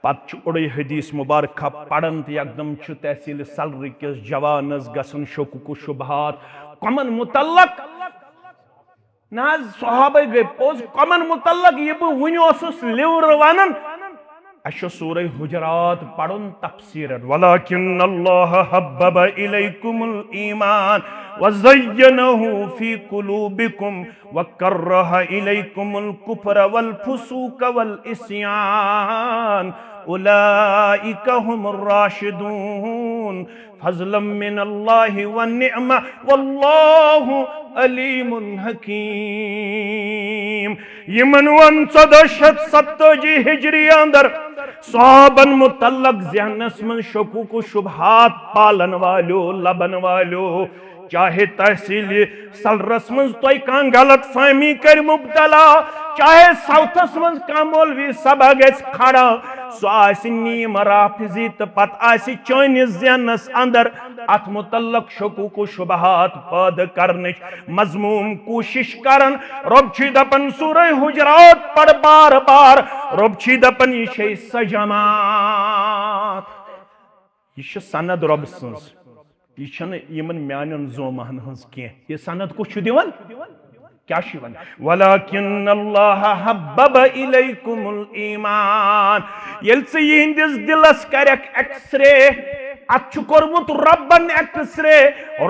पत उड़े हदीस मुबारक पढ़न तो एकदम तहसील सलर किस जवानस गसन शोकु शुबहात कमन मुतल्लक ना सहाबा गए पोज कमन मुतल्लक ये वन लिवर वन अशो सूरह हुजरात पढ़न तफसीर वलाकिन अल्लाह हब्बब इलैकुमुल ईमान वज़य्यनहु फी कुलूबिकुम वकर्रह इलैकुमुल कुफ्र वल फुसूक वल इस्यान उलाइका हुमुर राशिदून फज़लन मिनल्लाहि व निअमा वल्लाहु अलीमुन हकीम यमन 1470 हिजरी अंदर सहाबन मुतल्लक ज़हनस में शकुक शुबहात पालन वालो लबन वालो चाहे तहसील सलरस मज तुम कह गलत फहमी कर मुबतला चाहे साउथस मज कह मौलवी सभा गस खड़ा सह नीम राफिजी तो पत चनिस ज़हनस अंदर अत मुतल्लक शकुक शुबहात पैदा करने मजमूम कोशिश करन रब छी दपन सूरह हुजरात पढ़ बार बार रब छी दपन यह सजमात यह सनद रब सज यह म्यान जोमहन हज कह यह सनद कुछ दिवन क्या वलाकिन अल्लाह हब्बब इलैकुमुल ईमान यल से यहंदिस दिलस करक एक्सरे अत कोर्मुत रब्बन एक्सरे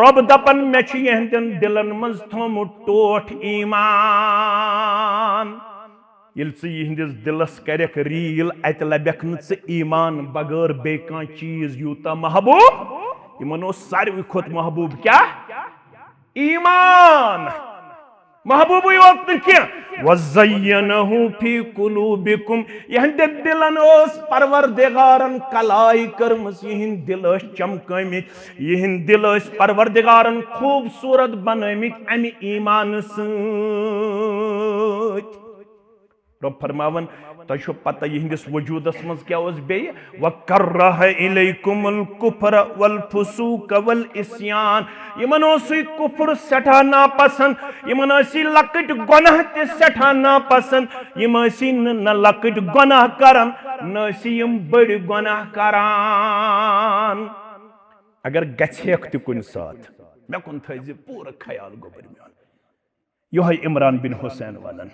रब दपन मे यहंदन दिलन मज थोमुत टोठ ईमान यल से यहंदिस दिलस करक रील अत लबक न ईमान बगैर बे कह चीज यूता महबूब यमन सारे खुद महबूब क्या ईमान महबूब योत कह वज़य्यनहु फी कुलूबिकुम यहंद दिलन परवरदिगारन कलाई करमस यहंद दिल चमकमित यहंद दिल परवरदिगारन खूबसूरत बनमित अमि ईमान सत रब फरमावन तुझ पता यहंदिस वजूदस मज क्या बे वकर्रह इलैकुमुल कुफ्र वल फुसूक वल इस्यान यमन कुफ्र सठा नापसंद यमन लकट गुनाह ते सठा नापसंद यम न लकट गुनाह करन न यम बड़ गुनाह करान अगर गछेक त कुन साथ मे कुन थज पूरा ख्याल गोबर मे योह इमरान बिन हुसैन वालन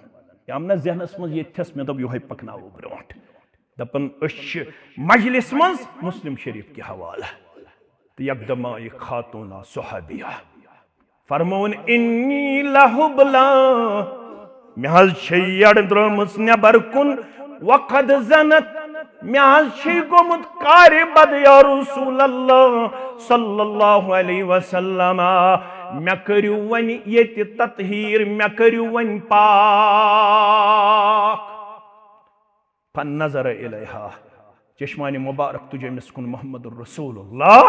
आम ना जहनस मज ये मे दप योह पकनावो ब्रोट दपन मजलिस मज मुस्लिम शरीफ के हवाला तो यकदम आय खातूना सुहाबिया फरमोन इन्नी लहुबला मे हज यड़ द्रमस नबर कुन वक़द ज़नत मे हज गोमुत कार बद या रसूल अल्लाह सल्लल्लाहु अलैहि वसल्लम मे करियो वन ये ततहीर मे करियो वन पाक फन नजर इलैहा चश्मानी मुबारक तुझे मिसकुन मोहम्मद रसूलुल्लाह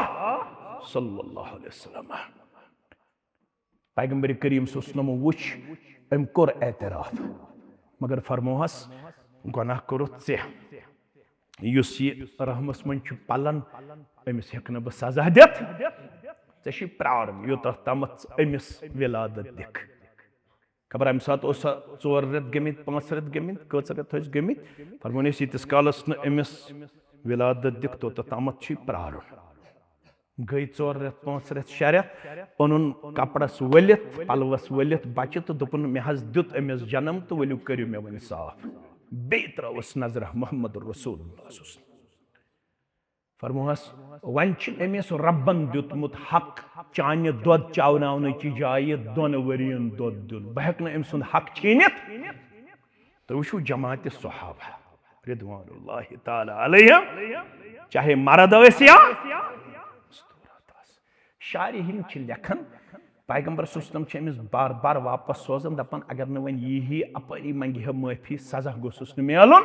सल्लल्लाहु अलैहि वसल्लम पैगंबर करीम सल्लल्लाहु अलैहि वसल्लम वुच अम कोर एतराफ मगर फरमोहस गुनाह करुत से युस ये रहमस मन पलन अमिस हेकन बह सजा दित ऐ प्रार यूत तमत अमिस विलादत दिख खबर अम सात 4 रेत गमित 5 रेत गमित कच रेत गमित फरमोन यीतिस कालस न अमिस विलादत दिख तो तमत प्रार गई 4 रेत 5 रेत 6 रेत ओन कपड़स वलित पलवस वलित बच्चे तो दोपन मे हज दित अमिस जन्म तो वलियो करियो मे वन साफ बे त्रवस नजर मोहम्मद रसूलुल्लाह फरमोहस वन अमिस रब्बन दितमुत हक चान दोद चावनावन की जाय 2 वरियन दोद दिन बह हेक अम सुंद हक छीनित तो वुचु जमात सहाबा रिदवानुल्लाहि ताला अलैहिम चाहे मर्द या शारिहिन लेखन पैगंबर सल्लल्लाहु अलैहि वसल्लम बार बार वापस सोजन दपन अगर न वन यही अपरी मंगी माफी सजा गोसुस न मिलन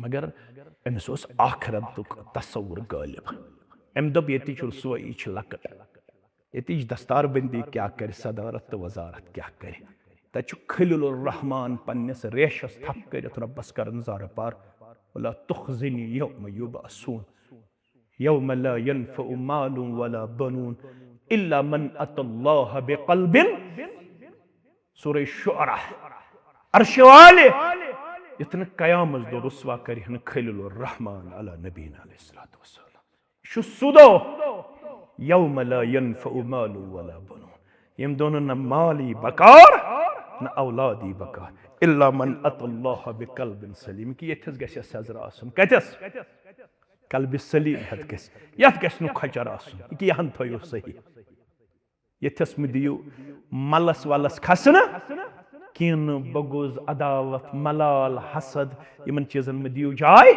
मगर अमिस आखरत तस्वुर गालिब अम दप ये सोई लकट ये दस्तार बंदी क्या कर सदारत तो वजारत क्या करे तु खलीलुर रहमान पन्निस रेशस थप कर रब्बस कर जार पार वला तुखजिनी यौम युबअसून यौम ला यनफउ मालुन वला बनून इल्ला मन अतल्लाह बिक़ल्बिन सूरह शुअरा अर्श वाले इतने कयामत दो रुस्वा करिहन खलीलुर रहमान अला नबीना अलैहिस्सलातु वस्सलाम शु सुदो यौम ला यनफउ मालुन वला बनून यम दोनों न माली बकार न औलादी बकार इल्ला मन अतल्लाह बिक़ल्बिन सलीम की यथस गस सजर आसन कतस कल्ब सलीम हत गस यथ गस नु खचर आसन की यहन थयो सही यथस में दियो मलस वलस खसन किन बगुज अदावत मलाल हसद यमन चीजन में दियो जाय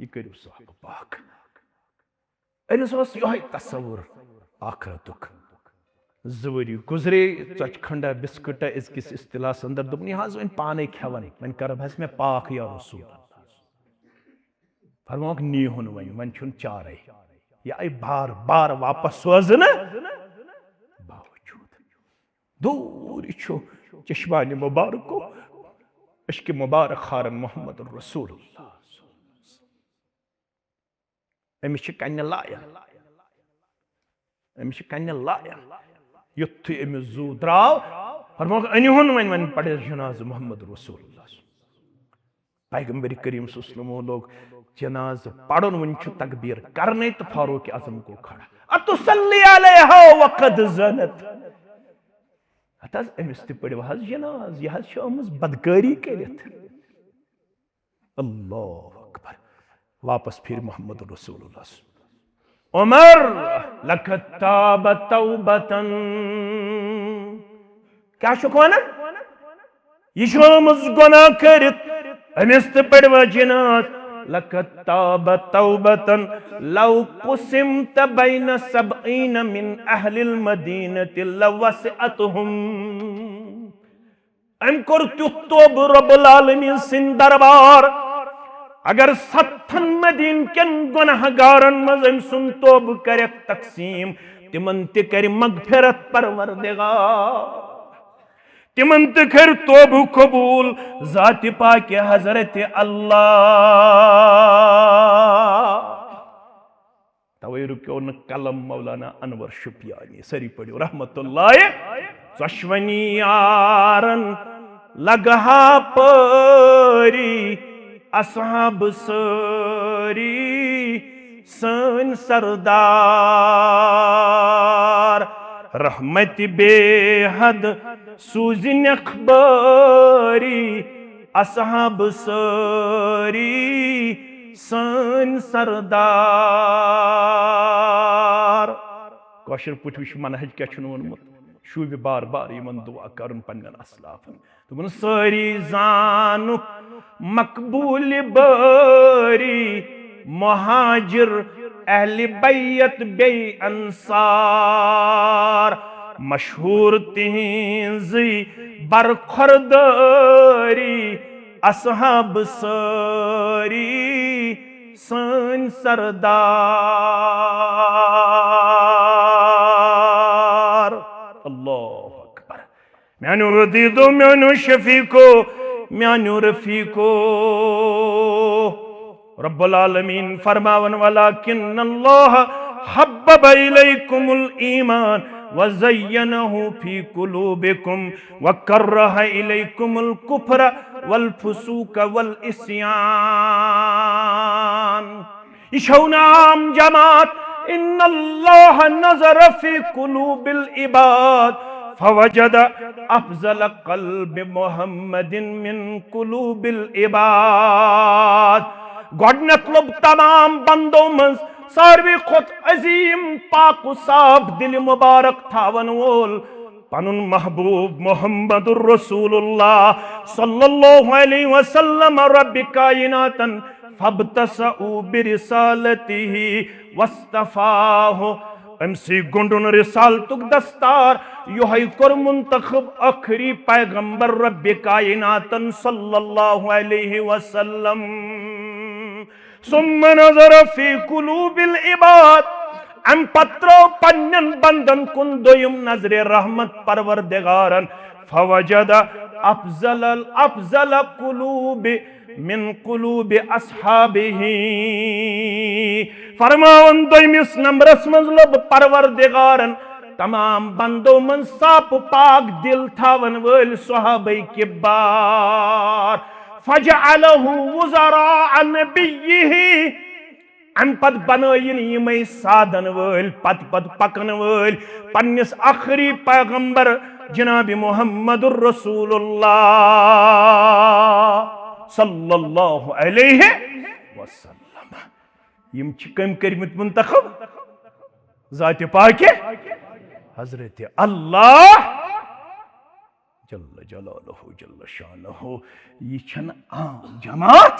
ये करियो साहब पाक अनिस यो तस्वुर आखरतुक जवरी गुजरे चच खंडा बिस्कुट इसकिस इस्तिलास अंदर दुपनी हाज वन पाने खेवन वन कर भस में पाक या रसूल फरमाक नी हुन वन छुन चारे या बार बार वापस सोजन बावजूद दूर छो चश्मानी मुबारक को इश्क मुबारक खारन मोहम्मद रसूलुल्लाह अमिश कन्न लाया अमिश कन्न लाया युत्थ अमिस जू द्राव फरमाक अनिहुन वन पड़े जनाज मोहम्मद रसूलुल्लाह पैगंबर करीम सल्लल्लाहु अलैहि वसल्लम लोग जनाज पढ़न वन तकबीर करने तो फारूक आजम को खड़ा अतुसल्ली अलैहा वक़द ज़नत अतज अमिस ते पड़े हज जनाज यह शमस बदकारी करित अल्लाहु अकबर वापस फिर मोहम्मद रसूलुल्लाह उमर लकताब तौबतन क्या शुकवाना ये शमस गुनाह करित अमिस ते पड़े जनाज लकताब तौबतन लौ कुसिमत बैन सबईन मिन अहलिल मदीनति लवसअतहुम अम कर तुब रब्बुल आलमीन सिन दरबार अगर 70 मदीन केन गुनाहगारन मज अम सुन तोब कर तकसीम तिमन ते कर मगफिरत परवरदिगार तिमन त कर तोब कबूल जात पाक हजरत अल्लाह। तवे रुक्यो न कलम मौलाना अनवर शुपियानी सरी पढ़ो रहमतुल्लाह चश्वनी यारन लगहा परी असहाब सरी सन सरदार रहमत बेहद सूजिन अखबारी असहाब सरी सन सरदार। कौशर पुट वुच मनहज क्या वोनमुत शूब बार बार यमन दुआ कर पन्न असलाफन दोपन सारी जानुक मकबूल बारी मुहाजिर अहले बैत बे अंसार मशहूर तिहिंज बरखुरदारी असहाब सारी सन सरदार। अल्लाह अकबर। म्यानु रदीदो म्यानु शफीको म्यानु रफीको रब्बुल आलमीन फरमावन वलाकिन्नल्लाह हब्बब इलैकुमुल ईमान वज़य्यनहु फी कुलूबिकुम वकर्रह इलैकुमुल कुफ्र वल फुसूक वल इस्यान। इशौनाम जमात इन्नल्लाह नज़र फी कुलूबिल इबाद फवजद अफज़ल क़ल्ब मुहम्मदिन मिन कुलूबिल इबाद। गोडनक लोब तमाम बंदों मं सारवी खुद अजीम पाक साफ दिल मुबारक थावन वोल पनुन महबूब मुहम्मदुर रसूलुल्लाह सल्लल्लाहु अलैहि वसल्लम रब्बि कायनातन फबतसउ बिरिसालतिही वस्तफाहु अमसी गुंडुन रिसालतुक दस्तार योहै कोर मुंतखब आखिरी पैगंबर रब्बि कायनातन सल्लल्लाहु अलैहि वसल्लम। सुम्मा नज़र फी कुलूबिल इबाद अम पत्रो पन्नन बंदन कुन दोयम नजरे रहमत परवरदिगारन फवजद अफजल कुलूबि मिन कुलूबि अस्हाबिही। फरमावन दोयमिस नंबरस मंज लब परवरदिगारन तमाम बंदों मन साप पाक दिल थावन वल सहाबाई किबार फजअलहु वज़रा नबिय्यिही अम पद बनयिन यमै साधन वल पद पकन वल पन्निस आखिरी पैगंबर जनाब मुहम्मदुर रसूलुल्लाह सल्लल्लाहु अलैहि वसल्लम। यम छ कम करमित मुंतखब जात पाक हजरत अल्लाह जल्ल जलालहु जल्ल शानहु। यह छन आम जमात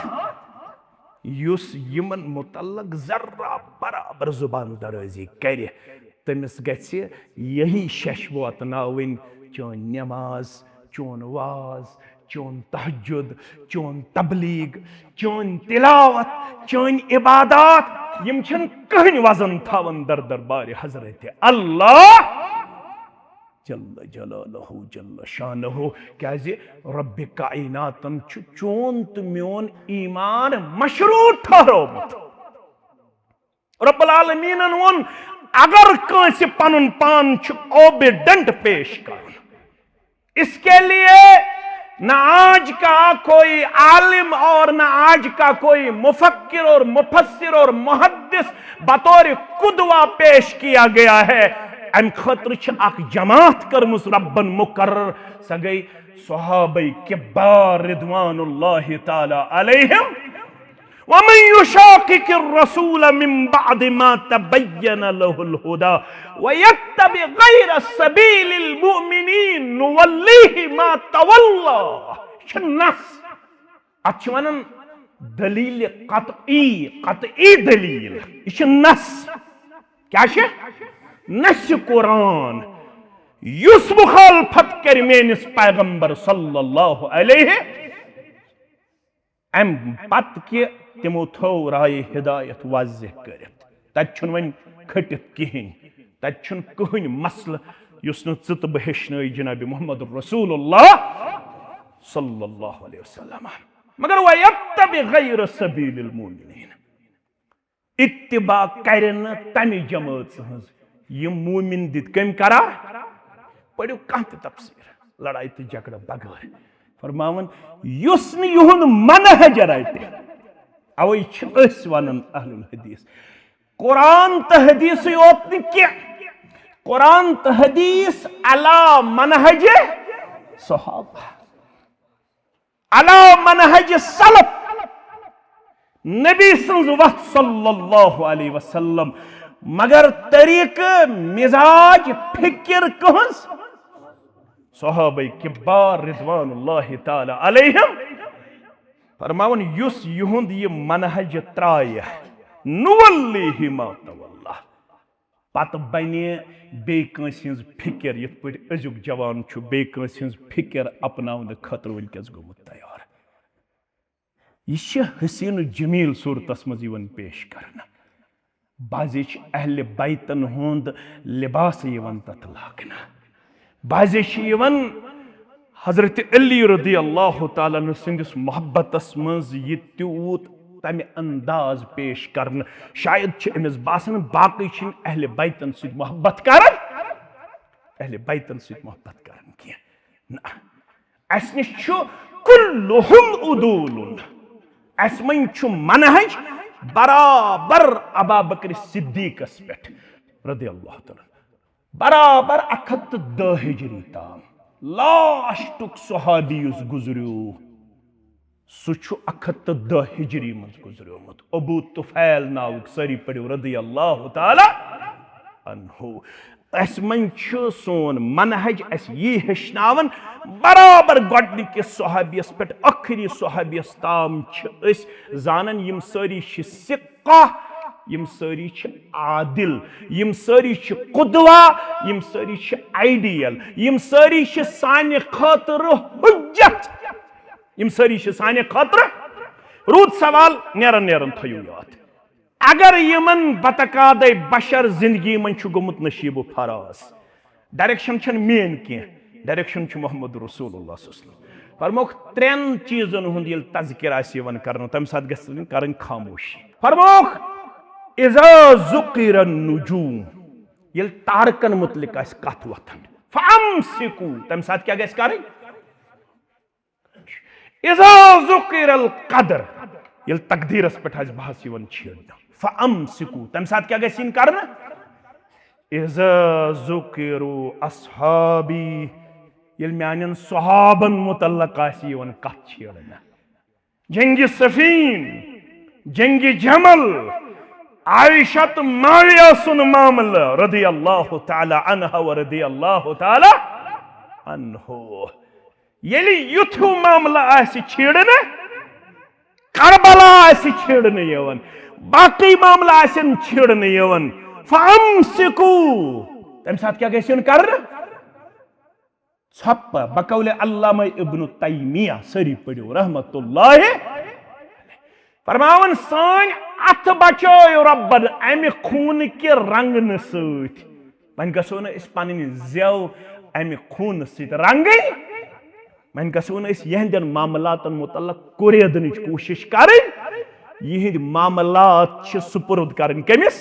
युस यमन मुतल्लक जर्रा बराबर जुबान दराजी करे तमिस गछि यही शश वातनाविन चोन नमाज चोन वाज चोन तहज्जुद चोन तबलीग चोन तिलावत चोन इबादत यम छन कहन वजन थावन दर दरबार हजरत अल्लाह जल्ल जलालहु जल्ल शानहु। क्या रब्बि कायनातन चोन तो म्योन ईमान मशरूत ठहरोमुत। रब्बुल आलमीनन वोन अगर कांसे पनुन पान ओबिडेंट पेश करन इसके लिए न आज का कोई आलिम और न आज का कोई मुफक्किर और मुफस्सिर और मुहद्दिस बतौर कुदवा पेश किया गया है। अम खतर अख जमात करमुस रब्बन मुकर्रर स गई सहाबाए किबार रिदवानुल्लाहि ताला अलैहिम। वमन युशाकिकिर रसूल मिन बअद मा तबय्यन लहुल हुदा वयत्तबि गैर सबीलिल मुमिनीन नुवल्लिहि मा तवल्ला। शन्नस अचवनन दलील कतई दलील नस क्या नस कुरान युस मुखालफत कर मेनिस पैगंबर सल्लल्लाहु अलैहि अम पत कि तिमो थो राय हिदायत वाज़ेह कर तत वन खटित कहें तत कहन मसल युस न ज़त बह हेचन जनाब मोहम्मद रसूलुल्लाह सल्लल्लाहु अलैहि वसल्लम मगर वयत्तबि गैर सबीलिल मुमिनीन इत्तिबा कर न तमि जमात हज यम मोमिन दित कम करा पढ़ो कह तफसीर लड़ाई तो झगड़ा बगैर फरमावन युस न युहुन मनहज रटे अवै वन अहलुल हदीस कुरान तो हदीस योत न कुरान तो हदीस अला मनहज सहाबा अला मनहज सलफ नबी सल्लल्लाहु अलैहि वसल्लम मगर तरीक मिजाज फिक्र कहस सहाबा किबार रिज़वानुल्लाहि ताला अलैहिम फरमावन युस युहुंद ये मनहज त्राय नुवल्लिहि मा तवल्ला पत बने बे कंस हिंज फिक्र यथ पे अजुक जवान छु बे कंस हिंज फिक्र अपनावन खतर वनकस गोमुत तैयार यह हसीन जमील सूरतस मज यवन पेश करना बाजे अहल बैतन हुंद लिबास यवन तथ लागना बाजे हजरत अली रदी अल्लाह तआला सिंदिस मोहब्बतस मज यह त्यूत तमे अंदाज पेश करन शायद अमिस बासन बाकी अहल बैतन सत मोहब्बत कर अहल बैतन सत मोहब्बत करन कह अस निश कुल्लुहुम उदूलुन अस मन मनहज बराबर अबा बकर सिद्दीकस पे रदी अल्लाह तआला बराबर 110 हिजरी ताम लास्टुक सहाबी गुजरियो सह 110 हिजरी मज गुजरियोमुत अबू तुफैल नावुक सारी पढ़ो रदी अल्लाह तआला अन्हु अस मन सोन मनहज अस ये हेचनावन बराबर गोडनिकिस सहाबियस पे आखिरी सहाबियस ताम जानन यम सारी सिक्का यम सारी आदिल यम सारी कुदवा यम सारी आइडियल यम सारी साने खातिर हुज्जत यम सारी साने खातिर रूद सवाल नेरन नेरन थयो याद अगर यमन बतकाद बशर जिंदगी मन गोमुत नशीबो फराज डायरेक्शन छन मेन के डायरेक्शन मोहम्मद रसूलुल्लाह फरमोख 3 चीजन हुंद यल तज़किर आसिवन करन तम साथ गसन करन खामोशी फरमोख इज़ा ज़ुकिर नुजूम यल तारकन मुतलिक आस कथ वथन फअमसिकू तम साथ क्या गस करन इज़ा ज़ुकिर अल क़दर यल तकदीरस पे आज बहस यवन छेड़ना फअमसिकू तम साथ क्या गस इन करन इज़ा ज़ुकिरु अस्हाबी यल म्यानन सहाबन मुतल्लक आस यवन कथ छेड़ना जंग सफीन जंग जमल आयशत माविया सुन मामला रदी अल्लाह तआला अन्हा व रदी अल्लाह तआला अन्हु यलि युथु मामला आसि छेड़ना करबला आसि छेड़ने यवन बाकी मामला आसन छेड़ने यवन फअमसिकू तम साथ क्या गसन कर छप बकौले अल्लामा इब्न तैमिया सरी पढ़ो रहमतुल्लाह फरमावन सान अथ बचो रब्बन अमि खून के रंगन सत वन गसो न पन जेव अमि खून सत रंग वन गसो न यहंदन मामलातन मुतल्लक कुरेदन कोशिश कर यह मामलात सुपुर्द करन कमिस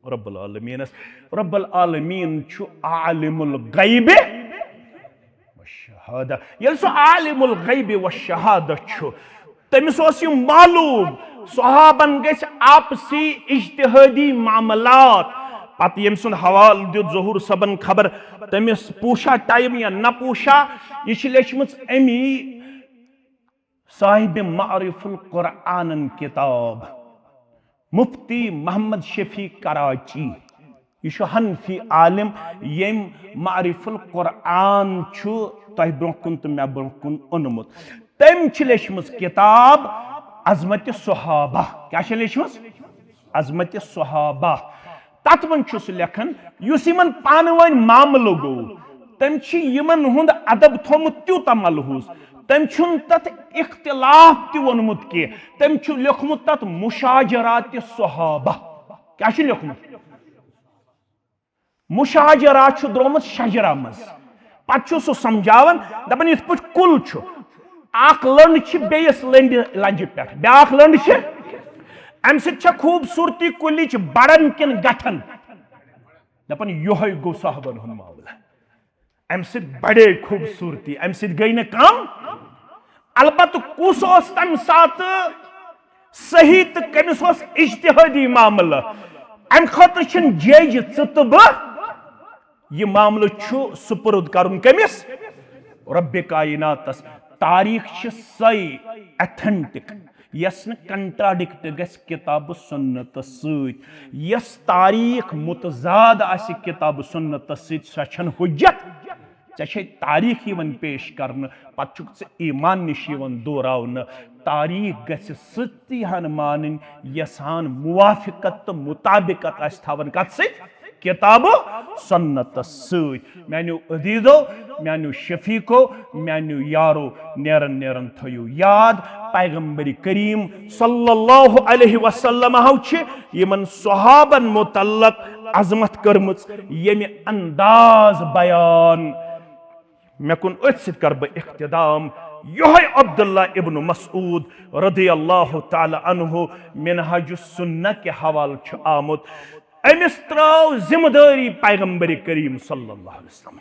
रब्बुल आलमीनस रब्बुल आलमीन छु आलिमुल गैब व शहादा यल सो आलिमुल गैब व शहादा छु तमिस ओस यह मालूम सहाबन गस आपसी इज्तिहादी मामलात पत यम सुन हवाल दित ज़हूर सबन खबर तमिस पूछा टाइम या न पूछा यह लेचमच अमी साहिब मारिफुल कुरान किताब मुफ्ती मोहम्मद शफी कराची यह हनफी आलिम यम मारिफुल कुरान तह ब्रोकुन तो मे ब्रोकुन ओनमुत तम लेचमच किताब अजमत सहाबा क्या लेचमस अजमत सहाबा तथ मन लेखन युस यमन पानवन मामलो गो तम यमन हुंद अदब थोमुत त्यूता मलहूज तम तथ इख्तिलाफ ति वोनमुत के तम लिखमुत तथ मुशाजरात सहाबा क्या लिखमुत मुशाजरा द्रोमुत शजरा मज पे सह समझावन दपान इत पे कुल अख लंड बेस लंज पे ब्या लंड अम खूबसूरती कुलिच बड़न किन गठन दपान योहे गो साहबन हुन मामला अम बड़े खूबसूरती अम गई न कम अलबत कुस तम सात सही तो कमिस इज्तिहादी मामला अम खतर जज तो बह यह मामल सुपुर्द करुन कमिस रब्बे कायनातस तारीख सही एथेंटिक यस न कंट्राडिक्ट गस किताब सुन्नत सस तारीख मुतजाद आसि किताब सुन्नत सह हुज्जत ऐ तारीख पेश करने पे ईमान निश दोरावन तारीख गस सत्यान मान यसान मुवाफिकत तो मुताबिकत थवन कत किताब सुन्नत मानो अदीजो मानो शफीको मानो यारो नेरन नेरन थयो याद पैगंबर करीम सल्लल्लाहु अलैहि वसल्लम यमन सहाबन मुतल्लक अजमत करमुच यमि अंदाज बयान मे कुन अथ कर बह इख्तिदाम योहे अब्दुल्ला इब्न मसऊद रदियल्लाहु ताला अन्हु मिनहाजुस सुन्नह के हवाल आमुत अमिस त्राव जिम्मेदारी पैगंबर करीम सल्लल्लाहु अलैहि वसल्लम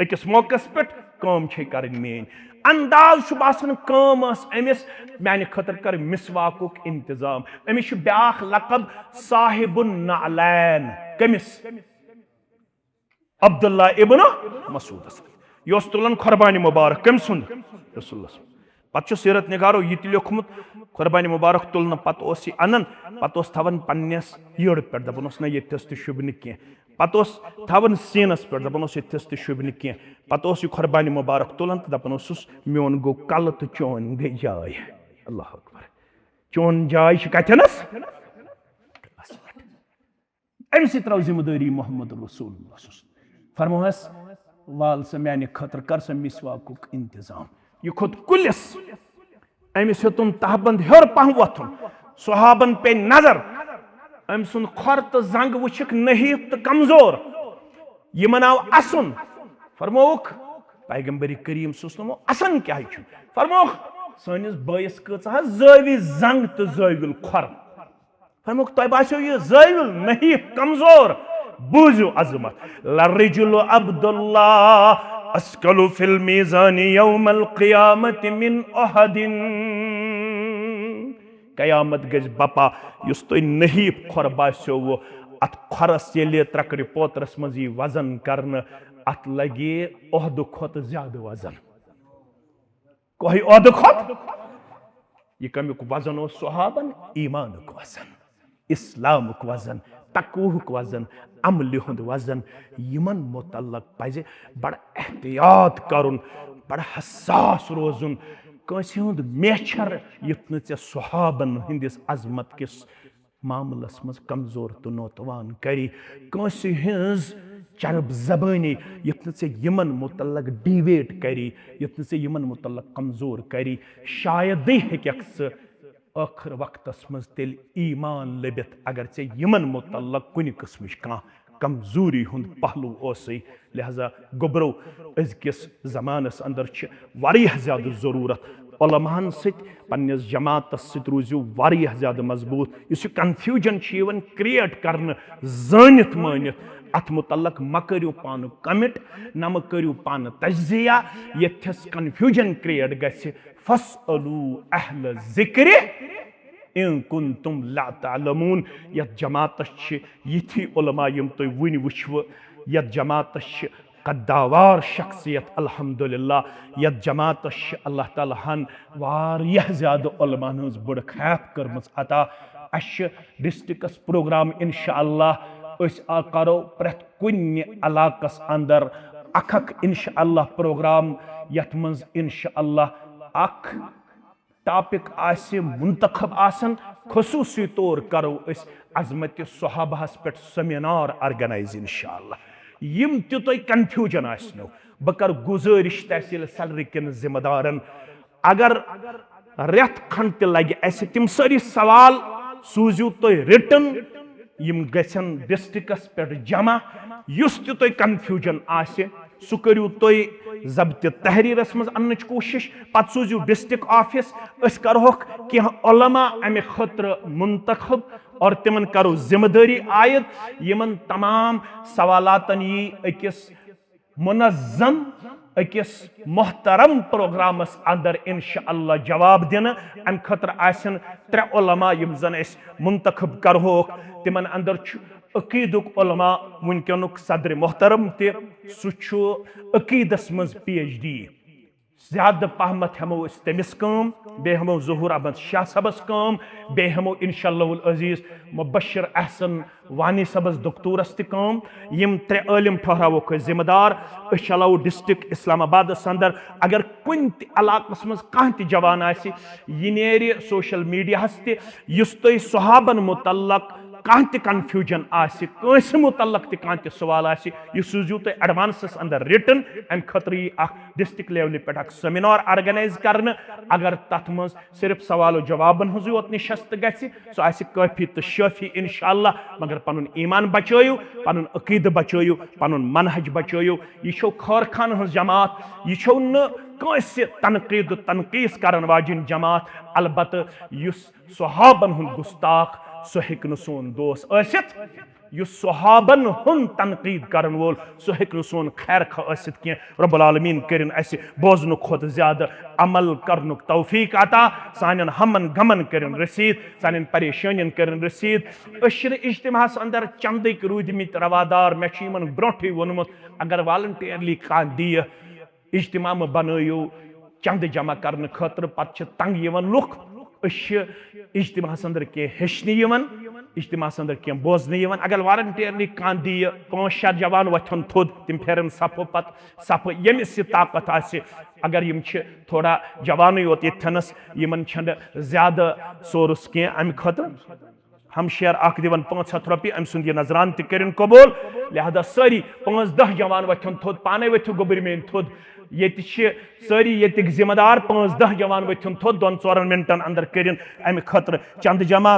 अकिस मौकस पे काम करन मेन अंदाज बासन काम अमिस माने खतर कर मिसवाकुक इंतजाम अमिस ब्याख लकब साहिबुन नालैन कमिस अब्दुल्ला इब्न मसऊद यह तुलान कुर्बानी मुबारक कम सुन रसूल पे सीरत निगारो यह लिखमुत कुर्बानी मुबारक तुलन पे अनन पे थवन पन्नस यड़ पे दपान ना ये शुभन कह पे थवन सीनस पे दपान ये शुभन कह पे यह कुर्बानी मुबारक तुलन तो दपान मोन गो कल तो चोन गई जाय अल्लाह अकबर चोन जाय कथनस अम सो जिम्मेदारी मोहम्मद रसूल फरमोहस वाल सा माने खतर कर सा मिसवाकुक इंतजाम यह खुद कुलिस अमिस हेतुन तहबंद हेर पह वथुन सहाबन पे नजर अम सुन खर तो जंग वुक नहीफ तो कमजोर यमन आव असन फरमोक पैगंबर करीम सुनो असन क्या फरमोक सनिस बयस कह जवी जंग तो जविल खर फरमोक तुम बासो यह जविल नहीफ कमजोर बूझो अजमत लर्रिजुल अब्दुल्ला अस्कलु फिल मीज़ान यौमल क़ियामत मिन अहदिन क़यामत गज बपा युस तो नहीफ खर बास्यो वो अत खरस ये त्रकड़ पोत्रस मज वजन करन अत लगे ओहद खोत ज्यादा वजन कोई ओहद खोत यह कमुक वजन ओ सहाबन ईमानुक वजन इस्लामुक वजन तकवुक वजन अमल हुंद वजन यमन मुतल्लक पजे बड़ एहतियात करुन बड़ हसास रोजुन कंसे हुंद मेछर युत न चे सहाबन हिंदिस अजमत किस मामलस मज कमजोर तो नौतवान करी कंसे हिंज चरब जबानी युत न चे यमन मुतल्लक डिवेट करी युत न चे यमन मुतल्लक कमजोर करी शायद हेक्स आखिर वक्तस मज तेल ईमान लबित अगर चे यमन मुतल्लक कुन किस्म कह कमजोरी हुंद पहलू ओसई लिहाजा गोबरो अजकिस जमानस अंदर वारियाह ज्यादा जरूरत उलमाहन सन्नस जमातस रूजू वारियाह ज्यादा मजबूत इस कन्फ्यूजन क्रिएट करने जानित मानित अत मुतल्लक म करियो पान कमिट न म करियो पान तज्जिया यथस कन्फ्यूजन क्रिएट गछि फस्अलू अहल ज़िक्र इन कुन्तुम ला तालमून यत जमातस यथी उलमा यम तुम वन वुचव यत जमातस कद्दावार शख्सियत अल्हम्दुलिल्लाह यत जमातस अल्लाह ताला हन वारियाह ज्यादा उलमान हज बड़ खैफ करमस अता अश डिस्ट्रिक्टस प्रोग्राम इंशाअल्लाह अस करो प्रत कुन इलाकस अंदर अखक इंशाअल्लाह प्रोग्राम यत मज इंशाअल्लाह अख टॉपिक आसे मुंतखब आसन खसूसी तौर करो इस अजमत सहाबाहस पे सेमिनार ऑर्गेनाइज इंशाअल्लाह यम ते तो कंफ्यूजन आसनो बकर गुजारिश तहसील सदर किन जिम्मेदारन अगर रेत खंड ते लगे ऐसे तिम सारी सवाल सूझू तो रिटन यम गसन डिस्ट्रिक्टस पे जमा युस त तुम कन्फ्यूजन आसे सह करू तुम जब्त तहरीरस मज अन्नच कोशिश पत सूजू डिस्ट्रिक्ट ऑफिस अस करोक कह उलमा अमे खतर मुंतखब और तिमन करो जिम्मेदारी आयद यमन तमाम सवालातन यी अकिस मुनज़्ज़म अकिस मोहतरम प्रोग्रामस अंदर इंशाअल्लाह जवाब दिन अम खतर आसन त्रे उलमा यम जन अस मुंतखब करहोक तिमन अंदर अकीदुक उलमा वुनकनुक सदर मोहतरम ते सु अकीदस मज PhD ज्यादा पहमत हमो तमिस कम बे हमो ज़हूर अहमद शाह सबस कम बे हमो इंशाअल्लाहुल अजीज मुबशर अहसन वानी सबस डॉक्टरस त कम यम त्रे आलिम ठहरावो जिम्मेदार चलावो डिस्ट्रिक्ट इस्लामाबाद अंदर अगर कुन इलाकस मज कह त जवान आसि यह नेरि सोशल मीडिया त युस तुम सहाबन मुतल्लक कह त कन्फ्यूजन आसि कंस मुतल्लक त कह त सवाल आसि यह सूझू तुम एडवांसस अंदर रिटन अम खतर यह डिस्ट्रिक्ट लेवल पे सेमिनार ऑर्गेनाइज करने अगर तथ मज सिर्फ सवाल जवाबन हज योत निशस्त गि सो आसि काफी तो शाफी इंशाअल्लाह मगर पनुन ईमान बचो पनुन अकीद बचो पनुन मनहज बचो यह खैरखान हज जमात यह न कंस तनकीद तनकीस करन वाजिन जमात अलबत् युस सहाबन हुन गुस्ताख सो हेक न सोन दोस आसित युस सहाबन हुन तनकीद करन वोल सो हेक न सोन खैर खा आसित के रब्बुल आलमीन करिन अस बोजन खुद ज्यादा अमल करनुक तौफीक अता सानन हमन गमन करिन रसीद सानन परेशानियन करिन रसीद अशर इज्तिमास अंदर चंदिक रूदमित रवादार मे यमन ब्रोठी वोनमुत अगर वॉलंटियरली का दिय इज्तिमा बनायो चंद जमा करने खतर पत तंग यवन लुख इज्तिमास अंदर के हेचन इज्तिमास अंदर क्या बोजन अगर वारंटियरली कह दी 5-6 जवान वथन थोद तम फेरन सफ पत सफ यमिस ताकत आसि अगर यम थोड़ा जवान योत यथनस यमन ज्यादा सोर्स कह अम खतर हम शेयर अख दिवन 500 रुपये अम सुंद नजरान तरिन कबूल लिहाजा सारी 5-10 जवान वथन थोद पाने वथु गोबर मेन थोद ये सारी ये जिम्मेदार 5-10 जवान वथन थोद 2-4 मिनटन अंदर करिन अम खतर चंद जमा